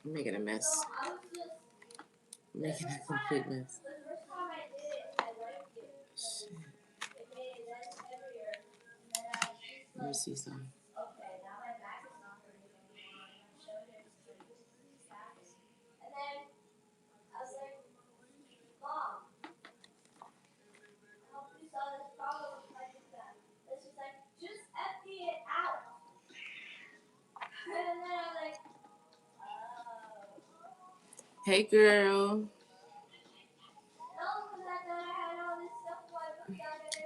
I'm making a mess. I'm making a complete mess. Shit. Let me see something. Hey, girl.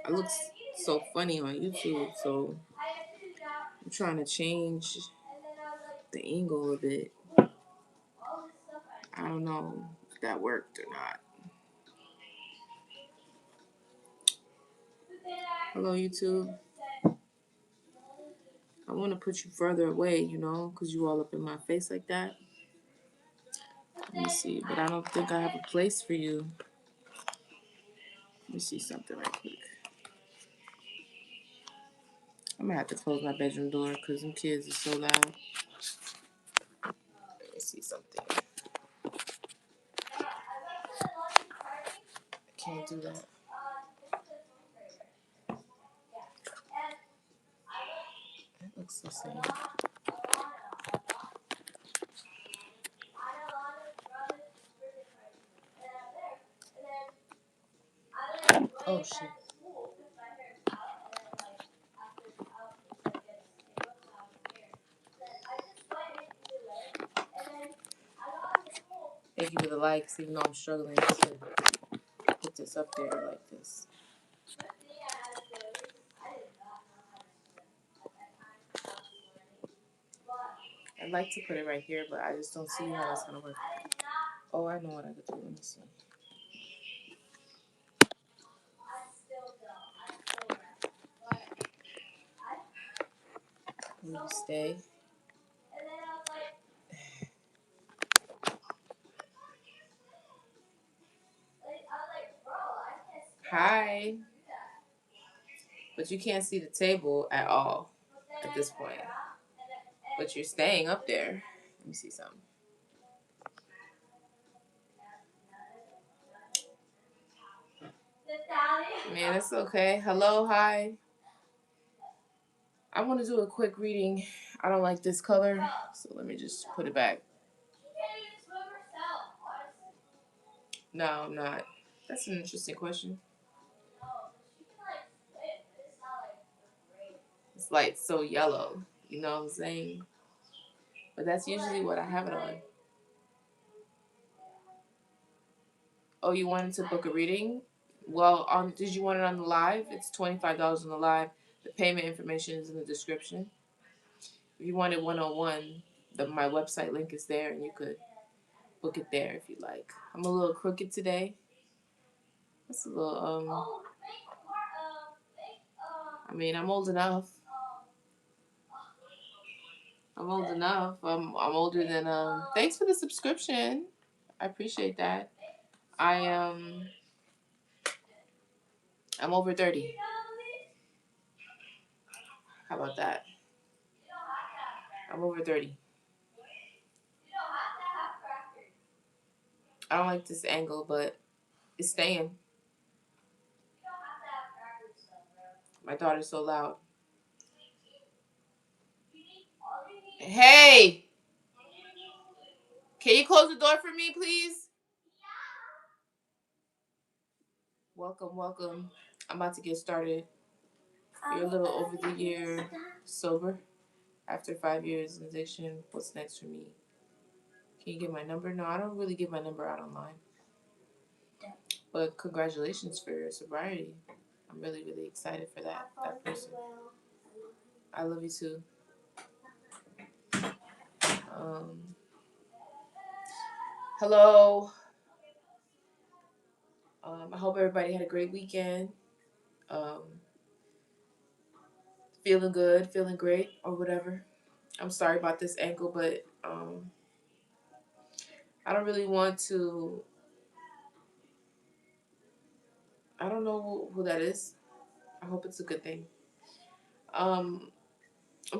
I look so funny on YouTube, so I'm trying to change the angle a bit. I don't know if that worked or not. Hello, YouTube. I want to put you further away, you know, because you all up in my face like that. Let me see, but I don't think I have a place for you. Let me see something right quick. I'm going to have to close my bedroom door because them kids are so loud. Let me see something. I can't do that. It looks the same. Oh, shit. Thank you for the likes, even though I'm struggling to put this up there like this. I'd like to put it right here, but I just don't see how that's going to work. Oh, I know what I could do. Let me see. Will you stay? Hi. But you can't see the table at all at this point. But you're staying up there. Let me see something. Man, it's okay. Hello, hi. I want to do a quick reading. I don't like this color, so let me just put it back. No, I'm not. That's an interesting question. This light's so yellow, you know what I'm saying? But that's usually what I have it on. Oh, you wanted to book a reading? Well, did you want it on the live? It's $25 on the live. The payment information is in the description. If you wanted one-on-one, my website link is there, and you could book it there if you like. I'm a little crooked today. That's a little, I mean, I'm old enough. I'm older than, thanks for the subscription. I appreciate that. I'm over 30. How about that? I'm over 30. I don't like this angle, but it's staying. My daughter's so loud. Hey! Can you close the door for me, please? Welcome, welcome. I'm about to get started. You're a little over the year sober. After 5 years in addiction, what's next for me? Can you get my number? No, I don't really give my number out online. But congratulations for your sobriety. I'm really, really excited for that person. I love you too. Hello. I hope everybody had a great weekend. Feeling good, feeling great, or whatever. I'm sorry about this ankle, but I don't really want to. I don't know who that is. I hope it's a good thing. I'm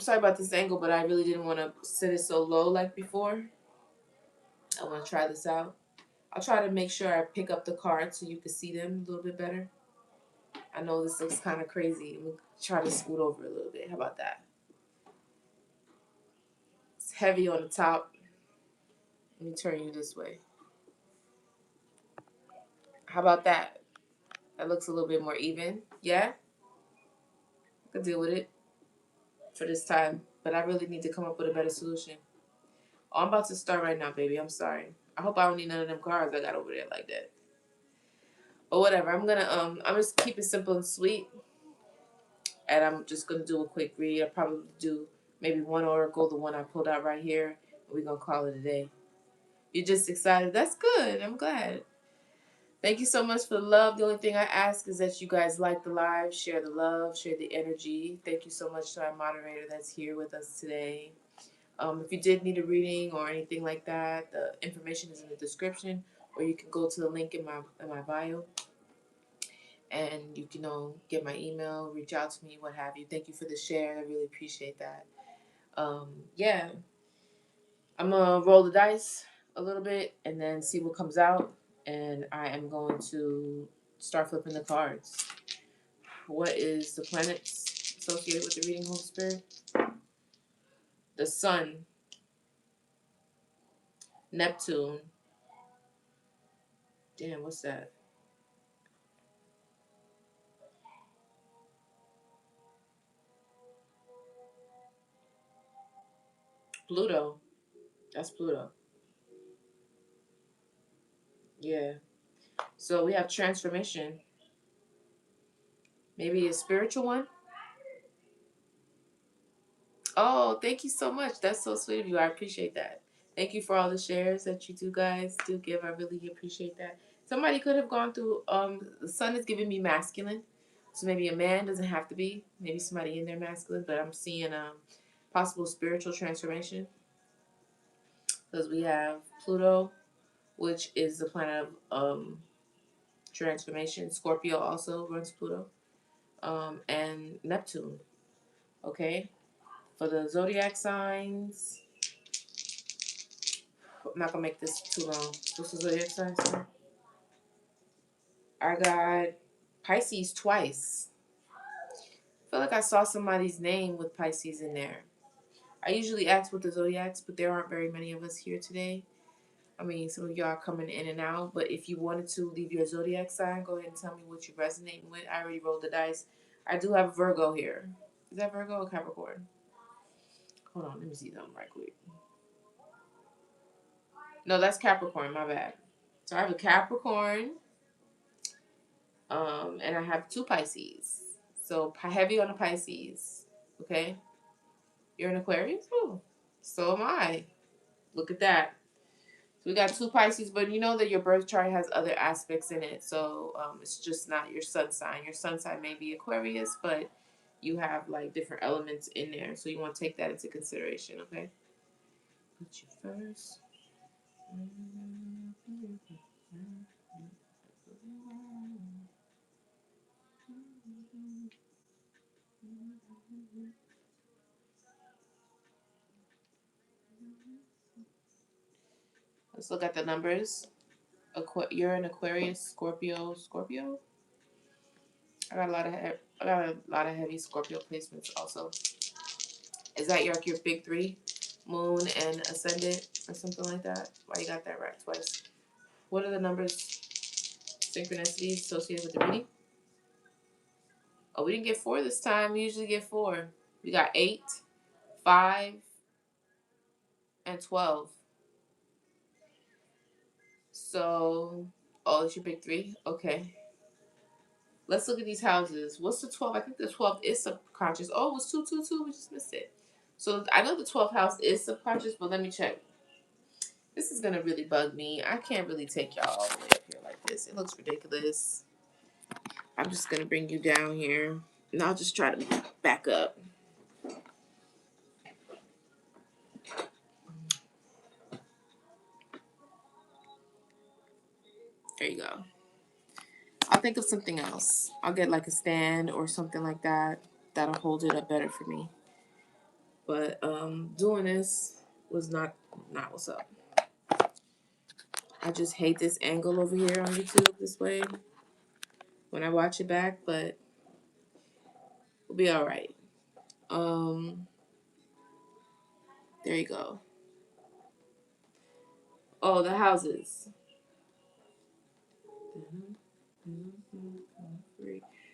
sorry about this angle, but I really didn't want to sit it so low like before. I want to try this out. I'll try to make sure I pick up the cards so you can see them a little bit better. I know this looks kind of crazy. Let me try to scoot over a little bit. How about that? It's heavy on the top. Let me turn you this way. How about that? That looks a little bit more even. Yeah? I can deal with it for this time. But I really need to come up with a better solution. Oh, I'm about to start right now, baby. I'm sorry. I hope I don't need none of them cards I got over there like that. But whatever. I'm just keep it simple and sweet. And I'm just gonna do a quick read. I'll probably do maybe one oracle, the one I pulled out right here. And we're gonna call it a day. You're just excited. That's good. I'm glad. Thank you so much for the love. The only thing I ask is that you guys like the live, share the love, share the energy. Thank you so much to our moderator that's here with us today. If you did need a reading or anything like that, the information is in the description, or you can go to the link in my bio, and you can get my email, reach out to me, what have you. Thank you for the share. I really appreciate that. Yeah, I'm gonna roll the dice a little bit and then see what comes out, and I am going to start flipping the cards. What is the planets associated with the reading, Holy Spirit? The Sun, Neptune. Damn, what's that? Pluto. That's Pluto. Yeah. So we have transformation. Maybe a spiritual one. Oh, thank you so much. That's so sweet of you. I appreciate that. Thank you for all the shares that you do guys do give. I really appreciate that. Somebody could have gone through the sun is giving me masculine. So maybe a man doesn't have to be. Maybe somebody in there masculine, but I'm seeing possible spiritual transformation. Because we have Pluto, which is the planet of transformation. Scorpio also runs Pluto. And Neptune. Okay? For the zodiac signs, I'm not gonna make this too long. What's the zodiac signs? I got Pisces twice. I feel like I saw somebody's name with Pisces in there. I usually ask with the zodiacs, but there aren't very many of us here today. I mean, some of y'all are coming in and out, but if you wanted to leave your zodiac sign, go ahead and tell me what you're resonating with. I already rolled the dice. I do have Virgo here. Is that Virgo or Capricorn? Hold on, let me see them right quick. No, that's Capricorn. My bad. So I have a Capricorn, and I have two Pisces. So heavy on the Pisces. Okay, you're an Aquarius. Ooh, so am I. Look at that. So we got two Pisces, but you know that your birth chart has other aspects in it. So it's just not your sun sign. Your sun sign may be Aquarius, but you have like different elements in there. So you want to take that into consideration. Okay. Put you first. Let's look at the numbers. You're an Aquarius, Scorpio. I got a lot of heavy Scorpio placements also. Is that your big three, Moon and Ascendant or something like that? Why you got that right twice? What are the numbers, synchronicities associated with the reading? Oh, we didn't get 4 this time. We usually get 4. We got 8, 5, and 12. So, oh, it's your big 3. Okay. Let's look at these houses. What's the 12? I think the 12th is subconscious. Oh, it was 222. We just missed it. So I know the 12th house is subconscious, but let me check. This is going to really bug me. I can't really take y'all all the way up here like this. It looks ridiculous. I'm just going to bring you down here. And I'll just try to back up. There you go. I'll think of something else. I'll get like a stand or something like that. That'll hold it up better for me. But doing this was not what's up. I just hate this angle over here on YouTube this way when I watch it back, but we'll be all right. There you go. Oh, the houses.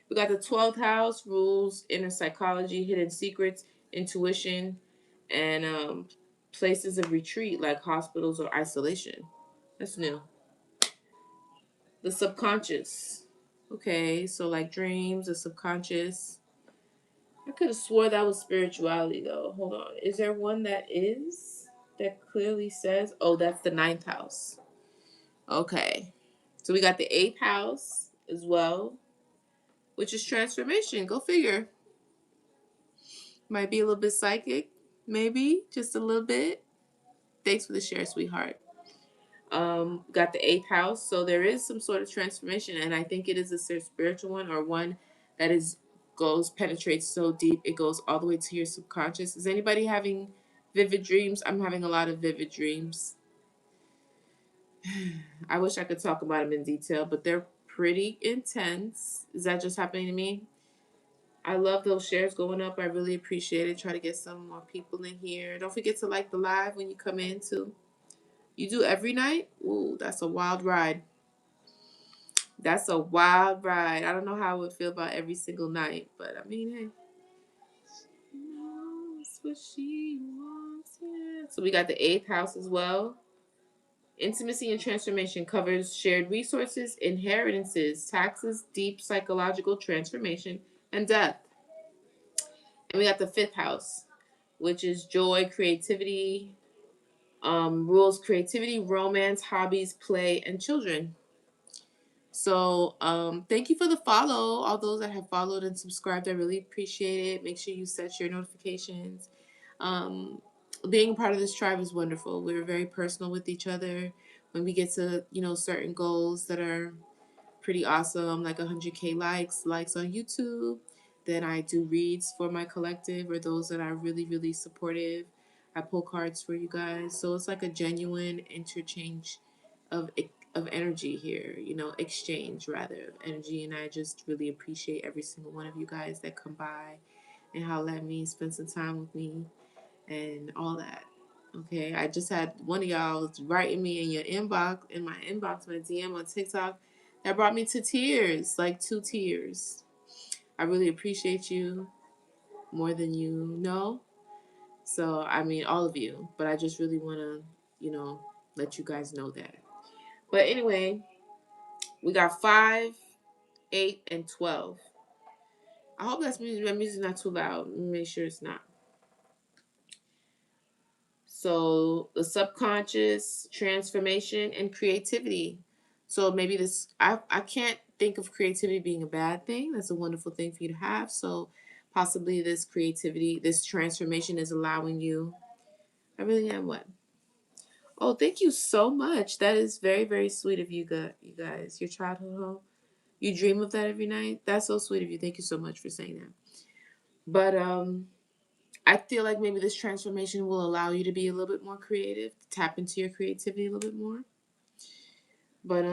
We got the 12th house, rules, inner psychology, hidden secrets, intuition, and places of retreat like hospitals or isolation. That's new. The subconscious. Okay, so like dreams, the subconscious. I could have swore that was spirituality though. Hold on. Is there one that is? That clearly says, oh, that's the 9th house. Okay. So we got the 8th house as well, which is transformation. Go figure. Might be a little bit psychic, maybe just a little bit. Thanks for the share, sweetheart. Got the 8th house, so there is some sort of transformation, and I think it is a spiritual one or one that is penetrates so deep it goes all the way to your subconscious. Is anybody having vivid dreams? I'm having a lot of vivid dreams. I wish I could talk about them in detail, but they're pretty intense. Is that just happening to me? I love those shares going up. I really appreciate it. Try to get some more people in here. Don't forget to like the live when you come in too. You do every night? Ooh, that's a wild ride. That's a wild ride. I don't know how I would feel about every single night, but I mean, hey. That's what she wants. Yeah. So we got the 8th house as well. Intimacy and transformation covers shared resources, inheritances, taxes, deep psychological transformation, and death. And we got the 5th house, which is joy, creativity, rules creativity, romance, hobbies, play, and children. So thank you for the follow. All those that have followed and subscribed, I really appreciate it. Make sure you set your notifications. Being a part of this tribe is wonderful. We're very personal with each other. When we get to, certain goals that are pretty awesome, like 100K likes on YouTube, then I do reads for my collective or those that are really, really supportive. I pull cards for you guys. So it's like a genuine interchange of energy here, exchange rather of energy. And I just really appreciate every single one of you guys that come by and holler at me, spend some time with me, and all that. Okay, I just had one of y'all writing me in my inbox, my DM on TikTok. That brought me to tears, like 2 tears. I really appreciate you more than you know. So, I mean, all of you. But I just really want to, let you guys know that. But anyway, we got 5, 8, and 12. I hope my music is not too loud. Make sure it's not. So the subconscious, transformation, and creativity. So maybe I can't think of creativity being a bad thing. That's a wonderful thing for you to have. So possibly this creativity, this transformation is allowing you. I really am what? Oh, thank you so much. That is very, very sweet of you guys. Your childhood home. You dream of that every night? That's so sweet of you. Thank you so much for saying that. But I feel like maybe this transformation will allow you to be a little bit more creative, tap into your creativity a little bit more. But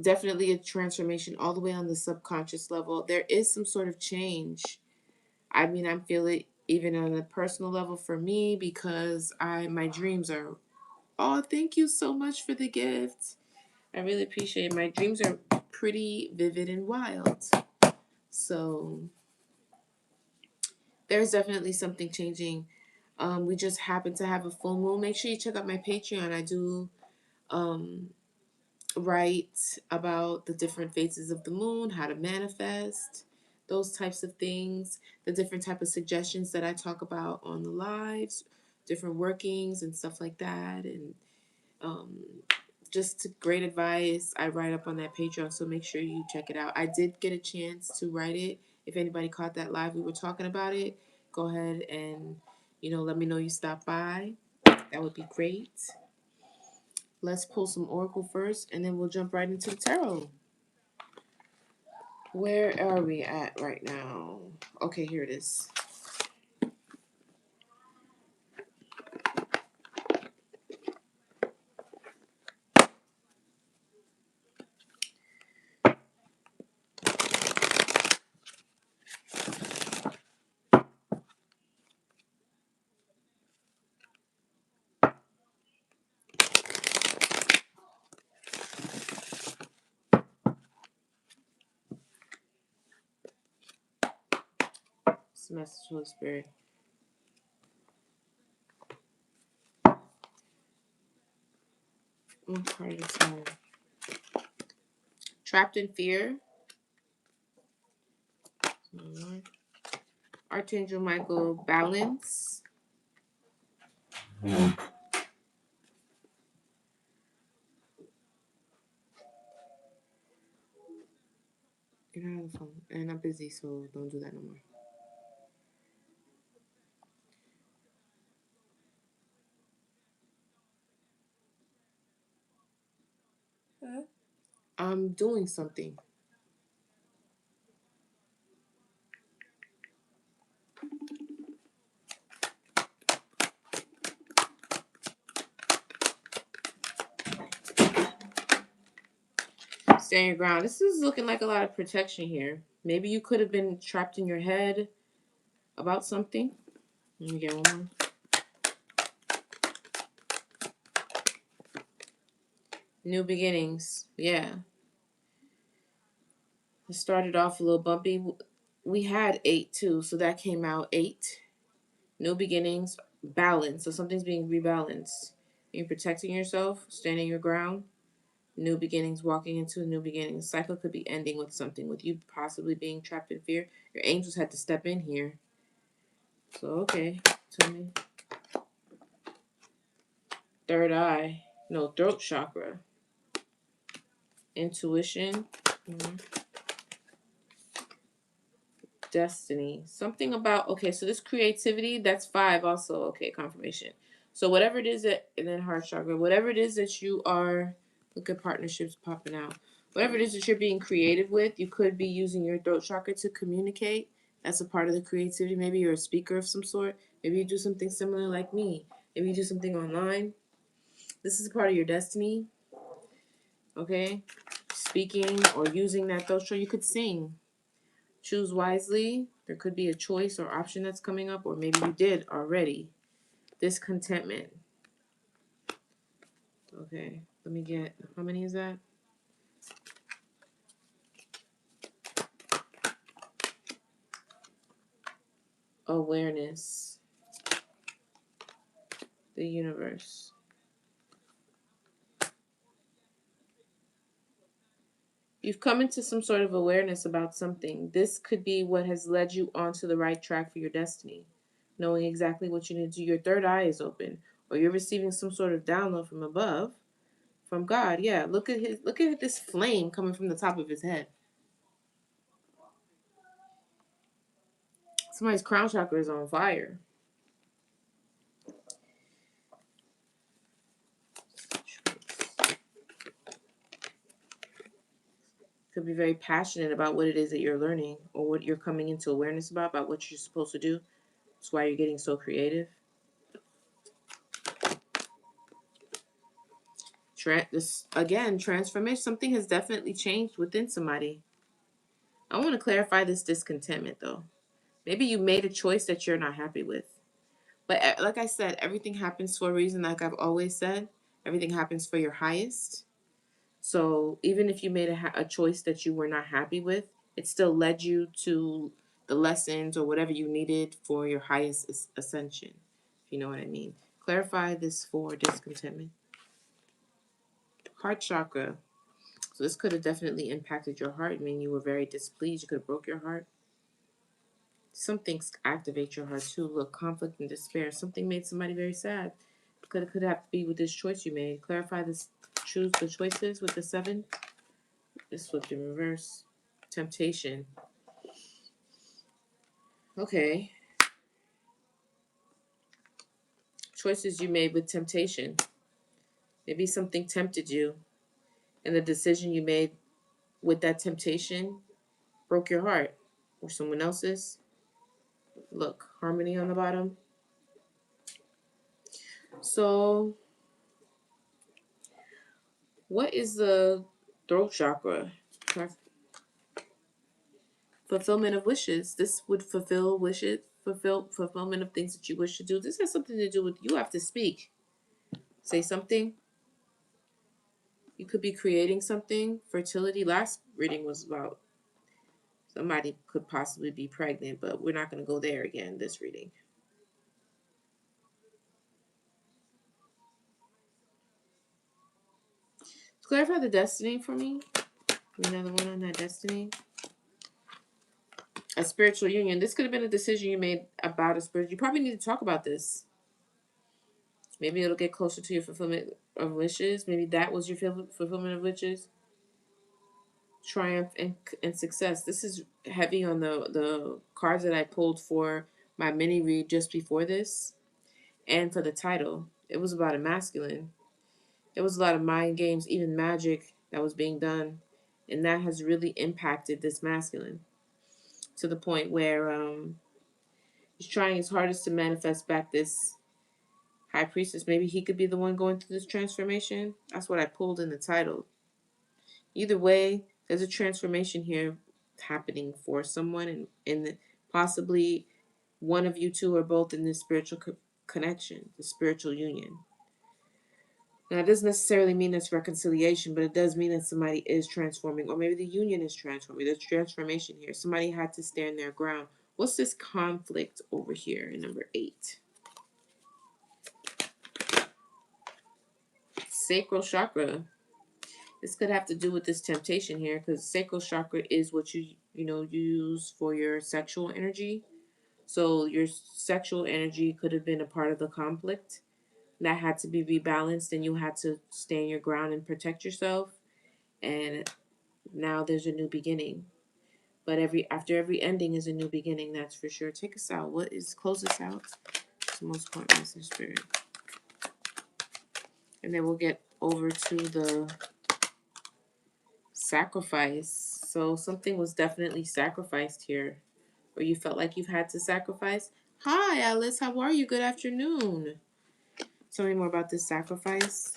definitely a transformation all the way on the subconscious level. There is some sort of change. I mean, I feel it even on a personal level for me because my dreams are. Oh, thank you so much for the gift. I really appreciate it. My dreams are pretty vivid and wild. So there's definitely something changing. We just happen to have a full moon. Make sure you check out my Patreon. I do write about the different phases of the moon, how to manifest, those types of things, the different type of suggestions that I talk about on the lives, different workings and stuff like that, and just great advice. I write up on that Patreon, so make sure you check it out. I did get a chance to write it. If anybody caught that live, we were talking about it. Go ahead and let me know you stopped by. That would be great. Let's pull some oracle first, and then we'll jump right into the tarot. Where are we at right now? Okay, here it is. the message, Holy Spirit? One part at a time. Trapped in fear. Archangel Michael, balance. Get out of the phone. And I'm busy, so don't do that no more. Huh? I'm doing something. Stand your ground. This is looking like a lot of protection here. Maybe you could have been trapped in your head about something. Let me get one more. New beginnings. Yeah. It started off a little bumpy. We had 8 too, so that came out 8. New beginnings, balance. So something's being rebalanced. You're protecting yourself, standing your ground. New beginnings, walking into a new beginning. The cycle could be ending with something, with you possibly being trapped in fear. Your angels had to step in here. So, okay, tell me. Third eye. No, throat chakra. Intuition. Mm-hmm. Destiny. Something about, okay, so this creativity, that's 5 also. Okay, confirmation. So whatever it is that, and then heart chakra, whatever it is that you are, look at partnerships popping out. Whatever it is that you're being creative with, you could be using your throat chakra to communicate. That's a part of the creativity. Maybe you're a speaker of some sort. Maybe you do something similar like me. Maybe you do something online. This is a part of your destiny. Okay? Speaking or using that throat chakra. You could sing. Choose wisely. There could be a choice or option that's coming up, or maybe you did already. Discontentment. Okay, let me get, how many is that? Awareness. The universe. You've come into some sort of awareness about something. This could be what has led you onto the right track for your destiny. Knowing exactly what you need to do. Your third eye is open, or you're receiving some sort of download from above, from God. Yeah, look at this flame coming from the top of his head. Somebody's crown chakra is on fire. Could be very passionate about what it is that you're learning or what you're coming into awareness about what you're supposed to do. That's why you're getting so creative. This again, transformation. Something has definitely changed within somebody. I want to clarify this discontentment though. Maybe you made a choice that you're not happy with. But like I said, everything happens for a reason. Like I've always said, everything happens for your highest. So even if you made a choice that you were not happy with, it still led you to the lessons or whatever you needed for your highest ascension. If you know what I mean. Clarify this for discontentment. Heart chakra. So this could have definitely impacted your heart. I mean, you were very displeased. You could have broke your heart. Some things activate your heart too. Look, conflict and despair. Something made somebody very sad. Could have to be with this choice you made. Clarify this. Choose the choices with the 7. It's flipped in reverse. Temptation. Okay. Choices you made with temptation. Maybe something tempted you, and the decision you made with that temptation broke your heart. Or someone else's. Look, harmony on the bottom. So, what is the throat chakra? Fulfillment of wishes. This would fulfill wishes, fulfillment of things that you wish to do. This has something to do with you have to speak. Say something. You could be creating something. Fertility. Last reading was about Somebody could possibly be pregnant, but we're not going to go there again this reading. Clarify the destiny for me. Another one on that destiny. A spiritual union. This could have been a decision you made about a spiritual. You probably need to talk about this. Maybe it'll get closer to your fulfillment of wishes. Maybe that was your fulfillment of wishes. Triumph and success. This is heavy on the cards that I pulled for my mini read just before this, and for the title. It was about a masculine. There was a lot of mind games, even magic that was being done, and that has really impacted this masculine to the point where he's trying his hardest to manifest back this high priestess. Maybe he could be the one going through this transformation. That's what I pulled in the title. Either way, there's a transformation here happening for someone, and possibly one of you two are both in this spiritual connection, the spiritual union. Now, it doesn't necessarily mean it's reconciliation, but it does mean that somebody is transforming, or maybe the union is transforming. There's transformation here. Somebody had to stand their ground. What's this conflict over here in number 8? Sacral chakra. This could have to do with this temptation here, because sacral chakra is what you use for your sexual energy. So your sexual energy could have been a part of the conflict that had to be rebalanced, and you had to stand your ground and protect yourself. And now there's a new beginning. But after every ending is a new beginning, that's for sure. Take us out. Close us out? It's the most important message, Spirit. And then we'll get over to the sacrifice. So something was definitely sacrificed here, or you felt like you've had to sacrifice. Hi, Alice. How are you? Good afternoon. Tell me more about this sacrifice.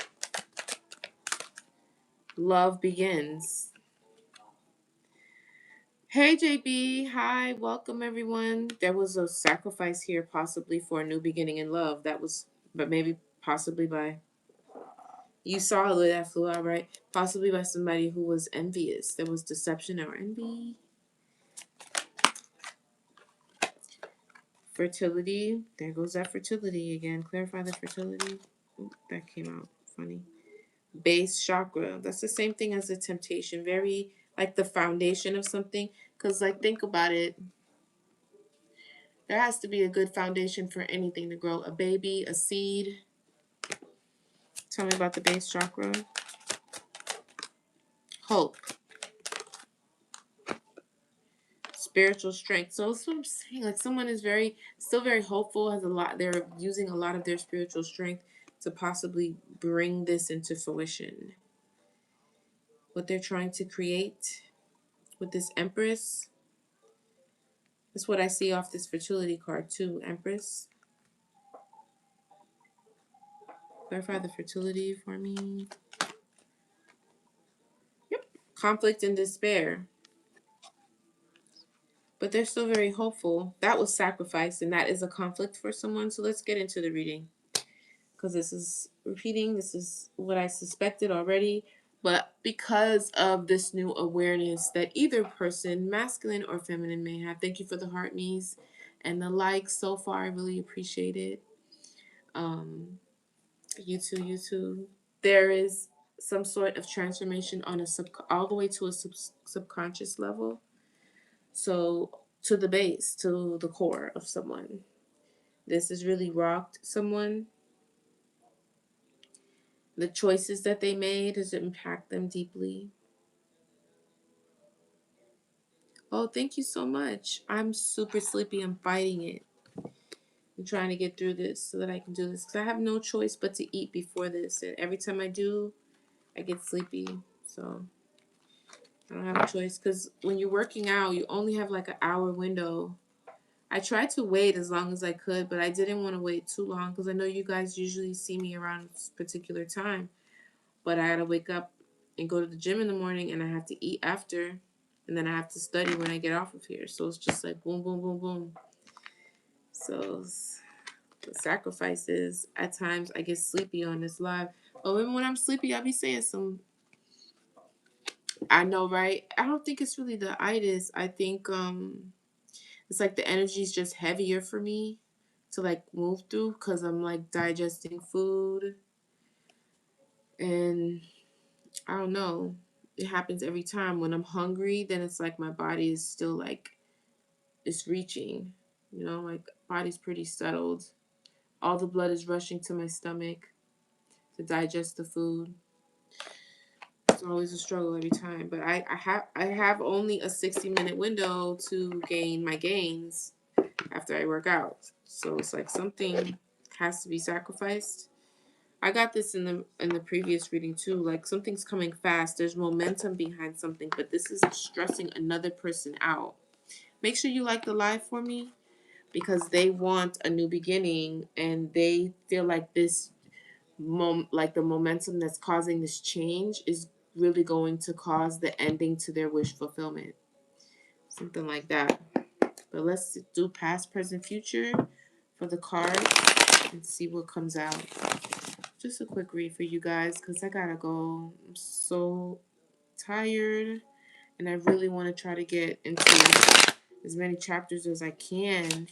Love begins. Hey, JB. Hi. Welcome, everyone. There was a sacrifice here, possibly for a new beginning in love. But maybe possibly by, you saw that flew out, right? Possibly by somebody who was envious. There was deception or envy. Fertility. There goes that fertility again. Clarify the fertility. Ooh, that came out funny. Base chakra. That's the same thing as the temptation. Very like the foundation of something. Because, think about it. There has to be a good foundation for anything to grow. A baby, a seed. Tell me about the base chakra. Hope. Spiritual strength. So that's what I'm saying. Like, someone is still very hopeful, has a lot. They're using a lot of their spiritual strength to possibly bring this into fruition. What they're trying to create with this Empress. That's what I see off this fertility card too, Empress. Clarify the fertility for me. Yep. Conflict and despair. But they're still very hopeful. That was sacrifice, and that is a conflict for someone. So let's get into the reading. Because this is repeating. This is what I suspected already. But because of this new awareness that either person, masculine or feminine, may have. Thank you for the heart knees and the likes so far. I really appreciate it. You too. There is some sort of transformation on all the way to a subconscious level. So to the base, to the core of someone. This has really rocked someone. The choices that they made has impacted them deeply. Oh, thank you so much. I'm super sleepy. I'm fighting it. I'm trying to get through this so that I can do this. Because I have no choice but to eat before this. And every time I do, I get sleepy. So I don't have a choice. Because when you're working out, you only have like an hour window. I tried to wait as long as I could, but I didn't want to wait too long. Because I know you guys usually see me around this particular time. But I had to wake up and go to the gym in the morning. And I have to eat after. And then I have to study when I get off of here. So it's just like boom, boom, boom, boom. So the sacrifices, at times I get sleepy on this live. But when I'm sleepy, I'll be saying some I know, right? I don't think it's really the itis. I think it's like the energy is just heavier for me to like move through because I'm like digesting food, and I don't know. It happens every time when I'm hungry. Then it's like my body is still like it's reaching. You know, like body's pretty settled. All the blood is rushing to my stomach to digest the food. It's always a struggle every time. But I have only a 60-minute window to gain my gains after I work out. So it's like something has to be sacrificed. I got this in the previous reading too. Like something's coming fast. There's momentum behind something, but this is stressing another person out. Make sure you like the live for me because they want a new beginning and they feel like this like the momentum that's causing this change is really going to cause the ending to their wish fulfillment. Something like that. But let's do past, present, future for the cards and see what comes out. Just a quick read for you guys because I gotta go. I'm so tired and I really want to try to get into as many chapters as I can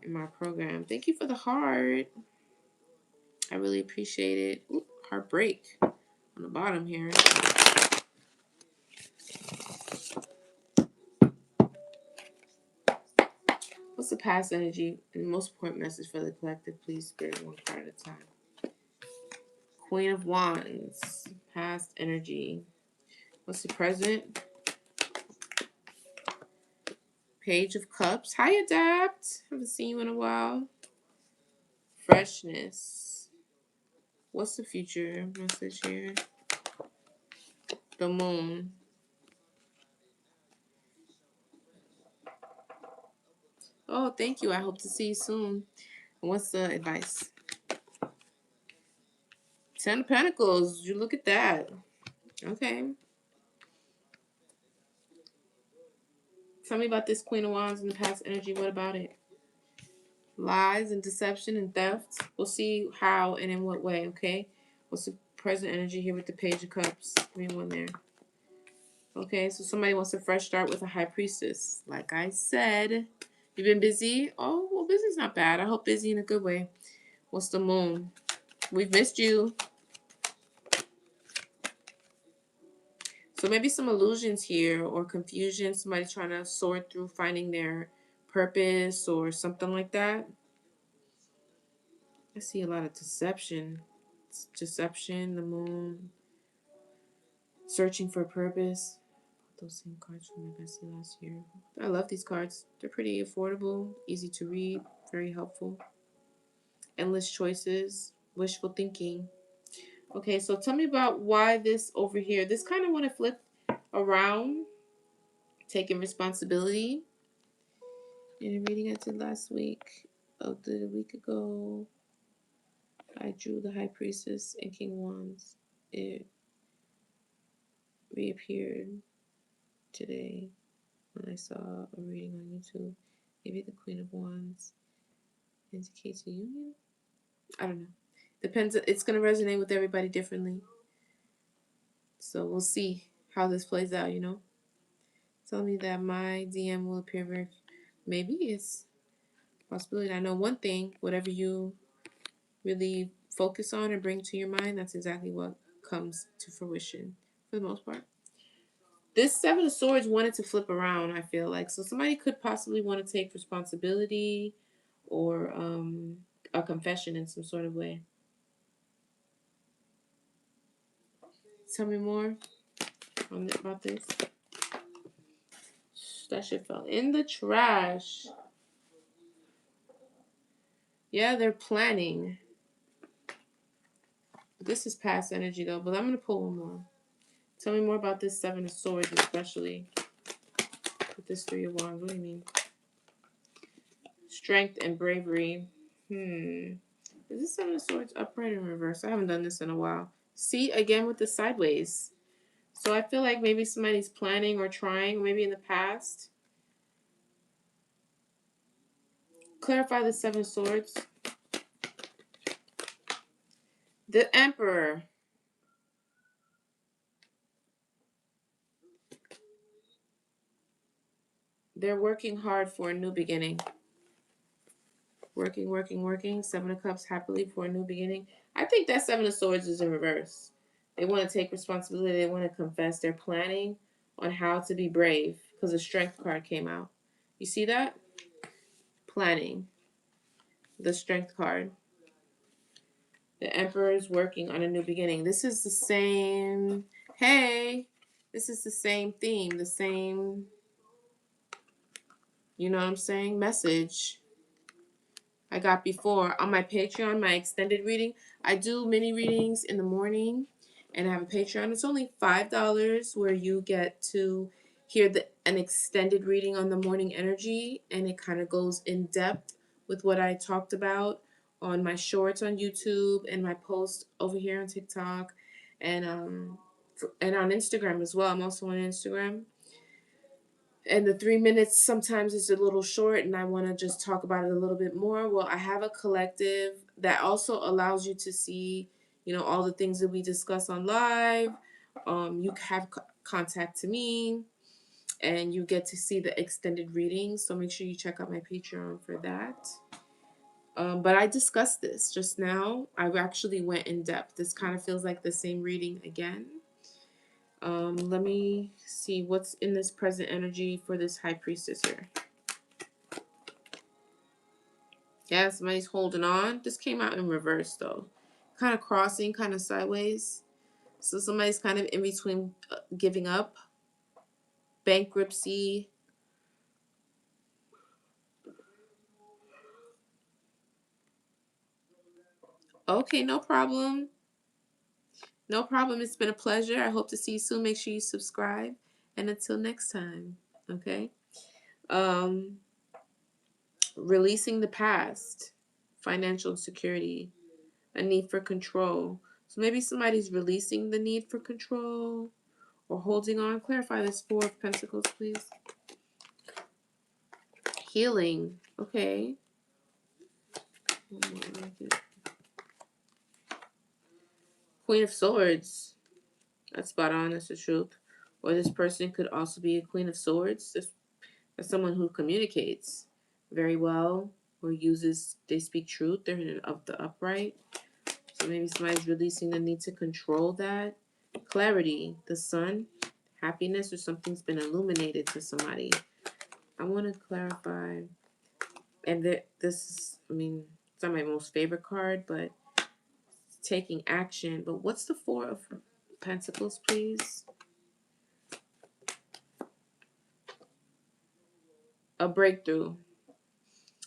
in my program. Thank you for the heart. I really appreciate it. Ooh, heartbreak on the bottom here. What's the past energy and the most important message for the collective? Please, spirit, one card at a time. Queen of Wands, past energy. What's the present? Page of Cups. Hi, Adapt. Haven't seen you in a while. Freshness. What's the future message here? The Moon. Oh, thank you. I hope to see you soon. And what's the advice? Ten of Pentacles. You look at that. Okay. Tell me about this Queen of Wands and the past energy. What about it? Lies and deception and theft. We'll see how and in what way, okay? What's the present energy here with the Page of Cups? Give me one there. Okay, so somebody wants a fresh start with a High Priestess. Like I said, you've been busy? Oh, well, busy's not bad. I hope busy in a good way. What's the Moon? We've missed you. So maybe some illusions here or confusion. Somebody trying to sort through finding their purpose or something like that. I see a lot of deception. Deception, the Moon. Searching for a purpose. Those same cards from my bestie last year. I love these cards. They're pretty affordable, easy to read, very helpful. Endless choices, wishful thinking. Okay, so tell me about why this over here. This kind of want to flip around, taking responsibility. In a reading I did last week, a week ago, I drew the High Priestess and King Wands. It reappeared today when I saw a reading on YouTube. Maybe the Queen of Wands indicates a union. I don't know. Depends. It's going to resonate with everybody differently. So we'll see how this plays out, you know. Tell me that my DM will appear very... Maybe it's a possibility. I know one thing. Whatever you really focus on and bring to your mind, that's exactly what comes to fruition for the most part. This Seven of Swords wanted to flip around, I feel like. So somebody could possibly want to take responsibility or a confession in some sort of way. Tell me more about this. That shit fell in the trash. Yeah, they're planning. This is past energy though, but I'm going to pull one more. Tell me more about this Seven of Swords, especially with this Three of Wands. What do you mean? Strength and bravery. Is this Seven of Swords upright or in reverse? I haven't done this in a while. See, again with the sideways. So I feel like maybe somebody's planning or trying, maybe in the past. Clarify the Seven of Swords. The Emperor. They're working hard for a new beginning. Working, working, working. Seven of Cups, happily for a new beginning. I think that Seven of Swords is in reverse. They want to take responsibility. They want to confess. They're planning on how to be brave because the Strength card came out. You see that? Planning. The Strength card. The Emperor is working on a new beginning. This is the same. Hey, this is the same theme. The same, you know what I'm saying? Message I got before on my Patreon, my extended reading. I do mini readings in the morning, and I have a Patreon. It's only $5 where you get to hear an extended reading on the morning energy, and it kind of goes in depth with what I talked about on my shorts on YouTube and my post over here on TikTok, and on Instagram as well. I'm also on Instagram. And the 3 minutes sometimes is a little short, and I want to just talk about it a little bit more. Well, I have a collective that also allows you to see, all the things that we discuss on live. You have contact to me, and you get to see the extended readings. So make sure you check out my Patreon for that. But I discussed this just now. I actually went in depth. This kind of feels like the same reading again. Let me see what's in this present energy for this high priestess here. Yeah, somebody's holding on. This came out in reverse though. Kind of crossing, kind of sideways. So somebody's kind of in between giving up, bankruptcy. Okay, no problem. No problem. It's been a pleasure. I hope to see you soon. Make sure you subscribe. And until next time, okay? Um, Releasing the past, financial insecurity, a need for control. So maybe somebody's releasing the need for control or holding on. Clarify this Four of Pentacles, please. Healing. Okay. Queen of Swords. That's spot on. That's the truth. Or this person could also be a Queen of Swords. That's someone who communicates very well or they speak truth. They're of the upright. So maybe somebody's releasing the need to control that. Clarity. The sun. Happiness, or something's been illuminated to somebody. I want to clarify. And this is, it's not my most favorite card, but taking action. But what's the Four of Pentacles, please? A breakthrough.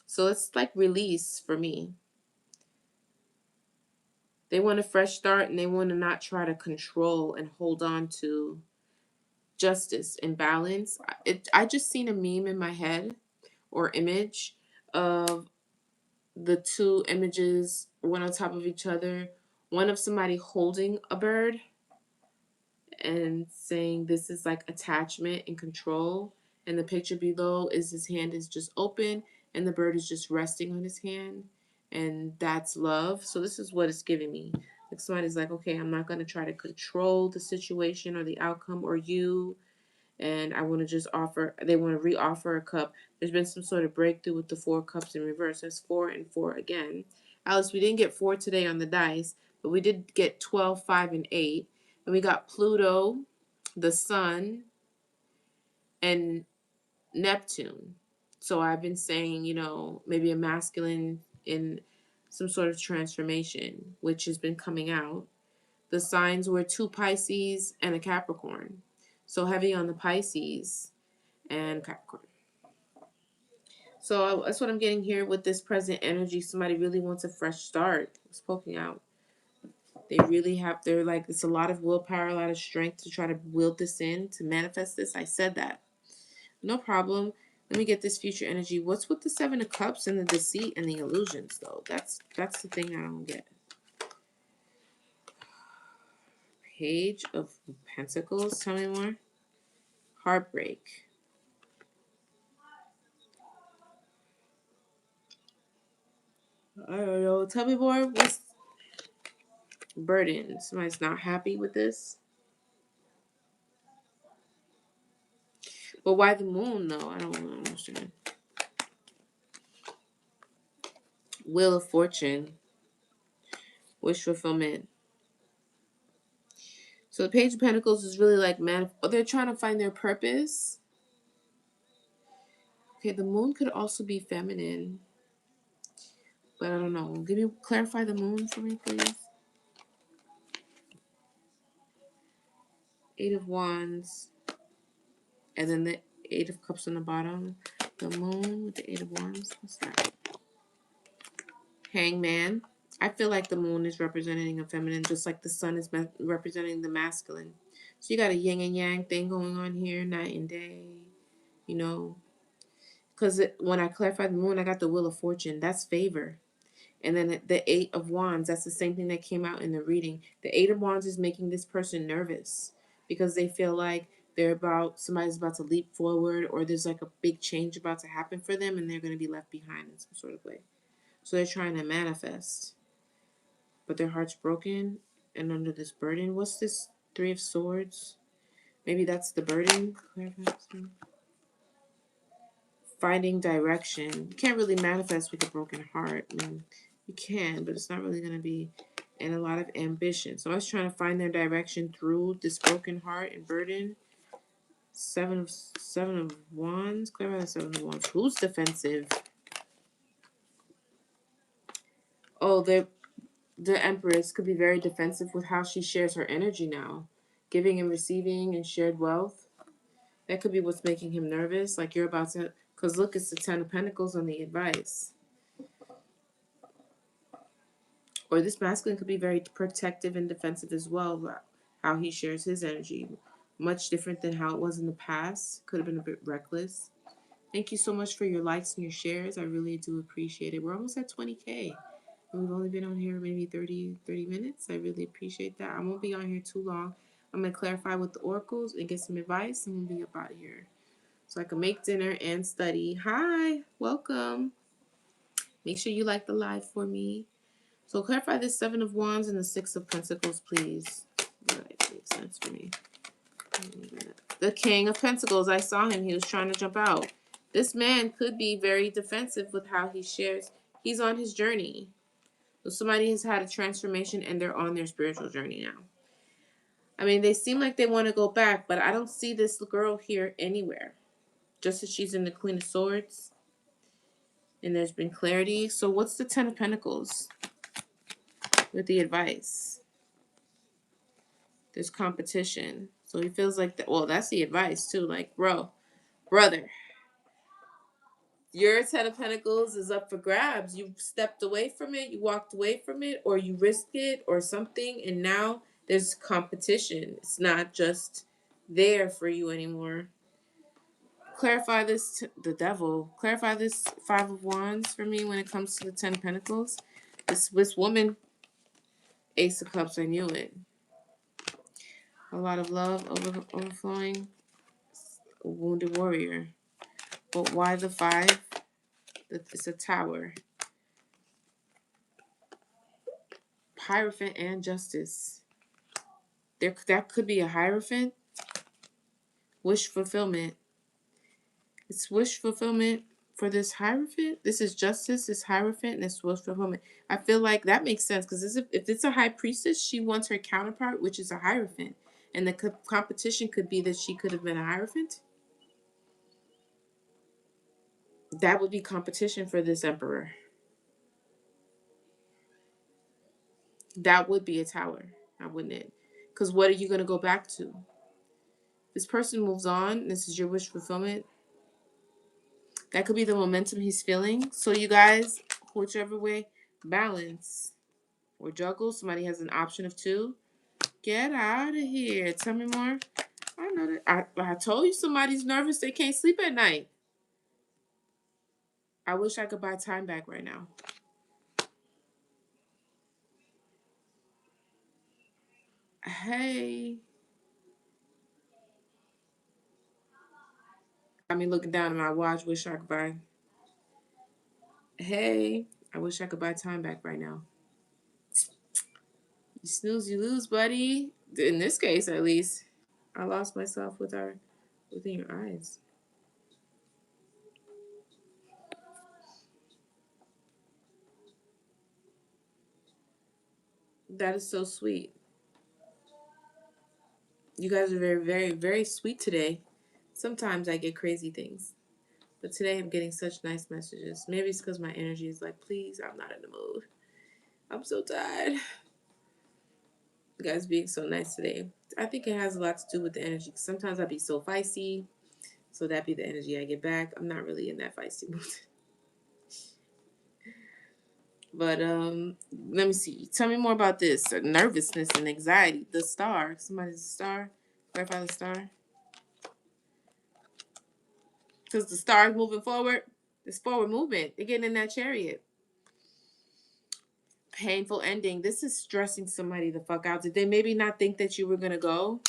So it's like release for me. They want a fresh start, and they want to not try to control and hold on to justice and balance. I just seen a meme in my head or image of the two images, one on top of each other. One of somebody holding a bird and saying this is like attachment and control. And the picture below is his hand is just open and the bird is just resting on his hand. And that's love. So this is what it's giving me. Like somebody's like, okay, I'm not going to try to control the situation or the outcome or you. And I want to just they want to re-offer a cup. There's been some sort of breakthrough with the Four Cups in reverse. That's 4 and 4 again. Alice, we didn't get 4 today on the dice, but we did get 12, 5, and 8. And we got Pluto, the Sun, and Neptune. So I've been saying, maybe a masculine in some sort of transformation, which has been coming out. The signs were 2 Pisces and a Capricorn. So heavy on the Pisces and Capricorn. So that's what I'm getting here with this present energy. Somebody really wants a fresh start. It's poking out. It's a lot of willpower, a lot of strength to try to will this in, to manifest this. I said that. No problem. Let me get this future energy. What's with the Seven of Cups and the deceit and the illusions, though? That's the thing I don't get. Page of Pentacles. Tell me more. Heartbreak. I don't know. Tell me more. What's burden? Somebody's not happy with this. But why the moon, though? I don't really understand. Wheel of Fortune. Wish fulfillment. So the Page of Pentacles is really like, man, they're trying to find their purpose. Okay, the moon could also be feminine. But I don't know. Clarify the moon for me, please. Eight of Wands. And then the Eight of Cups on the bottom. The moon with the Eight of Wands. What's that? Hangman. I feel like the moon is representing a feminine, just like the sun is representing the masculine. So you got a yin and yang thing going on here, night and day. You know, because when I clarify the moon, I got the Wheel of Fortune. That's favor. And then the Eight of Wands, that's the same thing that came out in the reading. The Eight of Wands is making this person nervous because they feel like somebody's about to leap forward, or there's like a big change about to happen for them and they're going to be left behind in some sort of way. So they're trying to manifest, but their heart's broken and under this burden. What's this Three of Swords? Maybe that's the burden. Finding direction. You can't really manifest with a broken heart. I mean, you can, but it's not really going to be. And a lot of ambition. So I was trying to find their direction through this broken heart and burden. Seven of Wands. Clear by the Seven of Wands. Who's defensive? Oh, the Empress could be very defensive with how she shares her energy now. Giving and receiving and shared wealth. That could be what's making him nervous. Like you're about to, because look, it's the Ten of Pentacles on the advice. Or this masculine could be very protective and defensive as well. How he shares his energy. Much different than how it was in the past. Could have been a bit reckless. Thank you so much for your likes and your shares. I really do appreciate it. We're almost at 20K. And we've only been on here maybe 30 minutes. I really appreciate that. I won't be on here too long. I'm going to clarify with the oracles and get some advice, and we'll be up out of here. So I can make dinner and study. Hi, welcome. Make sure you like the live for me. So clarify this Seven of Wands and the Six of Pentacles, please. That makes sense for me. The King of Pentacles, I saw him. He was trying to jump out. This man could be very defensive with how he shares. He's on his journey. So somebody has had a transformation and they're on their spiritual journey now. I mean, they seem like they want to go back, but I don't see this girl here anywhere. Just as she's in the Queen of Swords. And there's been clarity. So what's the Ten of Pentacles with the advice? There's competition. So he feels like that. Well, that's the advice too. Like, brother, your Ten of Pentacles is up for grabs. You stepped away from it, you walked away from it, or you risked it or something, and now there's competition. It's not just there for you anymore. Clarify this, the devil. Clarify this Five of Wands for me when it comes to the Ten of Pentacles. This woman, Ace of Cups, I knew it. A lot of love overflowing. A wounded warrior. But why the five? It's a tower. Hierophant and Justice. That could be a Hierophant. Wish fulfillment. It's wish fulfillment for this Hierophant. This is Justice, this Hierophant, and this wish fulfillment. I feel like that makes sense because if it's a High Priestess, she wants her counterpart, which is a Hierophant. And the competition could be that she could have been a Hierophant. That would be competition for this Emperor. That would be a tower, now wouldn't it? Because what are you going to go back to? This person moves on. This is your wish fulfillment. That could be the momentum he's feeling. So you guys, whichever way, balance or juggle. Somebody has an option of two. Get out of here. Tell me more. I know that. I told you somebody's nervous. They can't sleep at night. I wish I could buy time back right now. Hey. I mean, looking down at my watch. Wish I could buy. Hey. I wish I could buy time back right now. You snooze, you lose, buddy. In this case, at least. I lost myself within your eyes. That is so sweet. You guys are very, very, very sweet today. Sometimes I get crazy things. But today I'm getting such nice messages. Maybe it's because my energy is like, please, I'm not in the mood. I'm so tired. You guys being so nice today. I think it has a lot to do with the energy. Sometimes I be so feisty. So that be the energy I get back. I'm not really in that feisty mood. But let me see. Tell me more about this. Nervousness and anxiety. The star. Somebody's a star. Clarify the star. Because the star is moving forward. It's forward movement. They're getting in that chariot. Painful ending. This is stressing somebody the fuck out. Did they maybe not think that you were gonna go?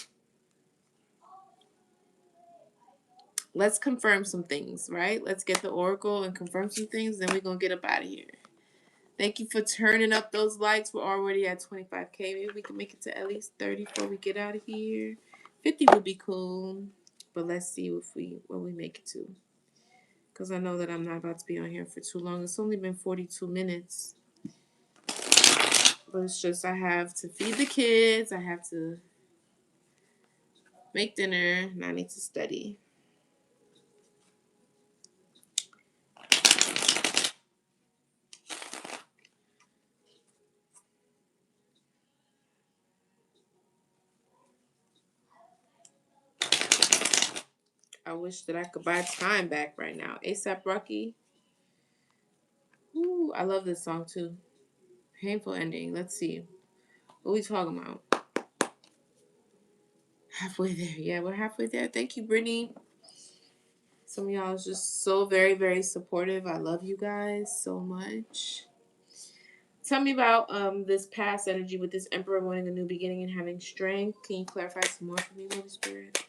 Let's confirm some things, right? Let's get the oracle and confirm some things, then we're gonna get up out of here. Thank you for turning up those likes. We're already at 25K. Maybe we can make it to at least 30 before we get out of here. 50 would be cool. But let's see if what we make it to. Because I know that I'm not about to be on here for too long. It's only been 42 minutes. But it's just I have to feed the kids. I have to make dinner. And I need to study. I wish that I could buy time back right now. ASAP Rocky. Ooh, I love this song too. Painful ending. Let's see. What we talking about? Halfway there. Yeah, we're halfway there. Thank you, Brittany. Some of y'all is just so very, very supportive. I love you guys so much. Tell me about this past energy with this Emperor wanting a new beginning and having strength. Can you clarify some more for me, Holy Spirit?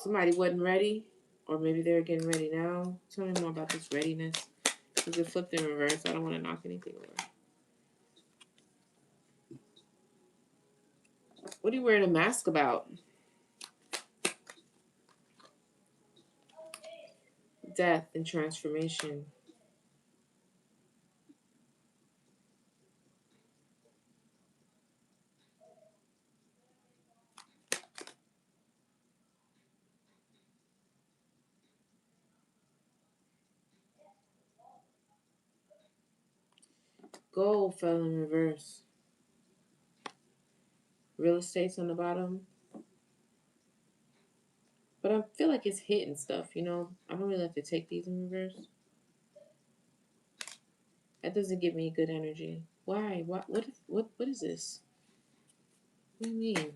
Somebody wasn't ready, or maybe they're getting ready now. Tell me more about this readiness. Because it flipped in reverse. I don't want to knock anything over. What are you wearing a mask about? Death and transformation. Gold fell in reverse. Real estate's on the bottom. But I feel like it's hitting stuff, you know? I don't really have to take these in reverse. That doesn't give me good energy. Why? What is this? What do you mean?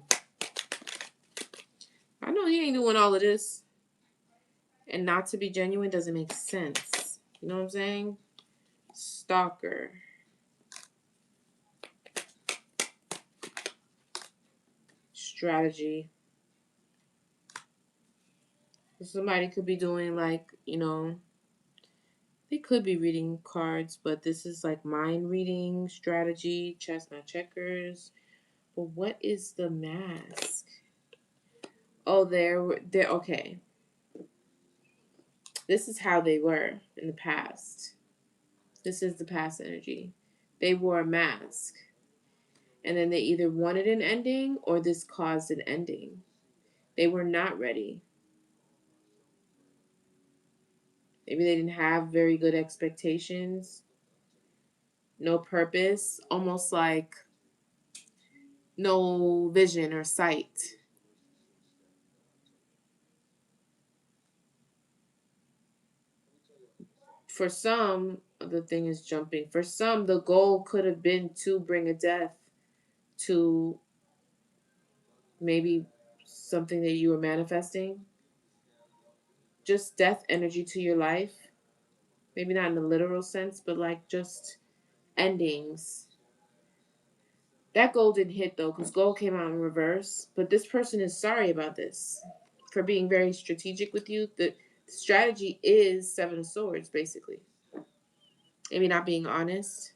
I know he ain't doing all of this. And not to be genuine doesn't make sense. You know what I'm saying? Stalker. Strategy. Somebody could be doing like, you know, they could be reading cards, but this is like mind reading, strategy, chestnut checkers. But what is the mask? Oh, they're okay. This is how they were in the past. This is the past energy. They wore a mask. And then they either wanted an ending or this caused an ending. They were not ready. Maybe they didn't have very good expectations. No purpose. Almost like no vision or sight. For some, the thing is jumping. For some, the goal could have been to bring a death to maybe something that you were manifesting. Just death energy to your life. Maybe not in the literal sense, but like just endings. That goal didn't hit though, because goal came out in reverse. But this person is sorry about this for being very strategic with you. The strategy is Seven of Swords, basically. Maybe not being honest.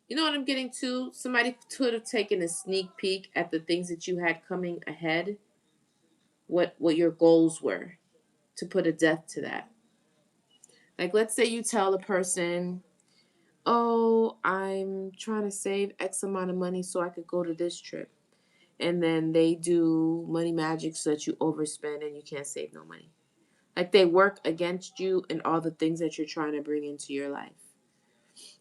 You know what I'm getting to? Somebody could have taken a sneak peek at the things that you had coming ahead, what your goals were, to put a depth to that. Like, let's say you tell a person, oh, I'm trying to save X amount of money so I could go to this trip. And then they do money magic so that you overspend and you can't save no money. Like, they work against you and all the things that you're trying to bring into your life,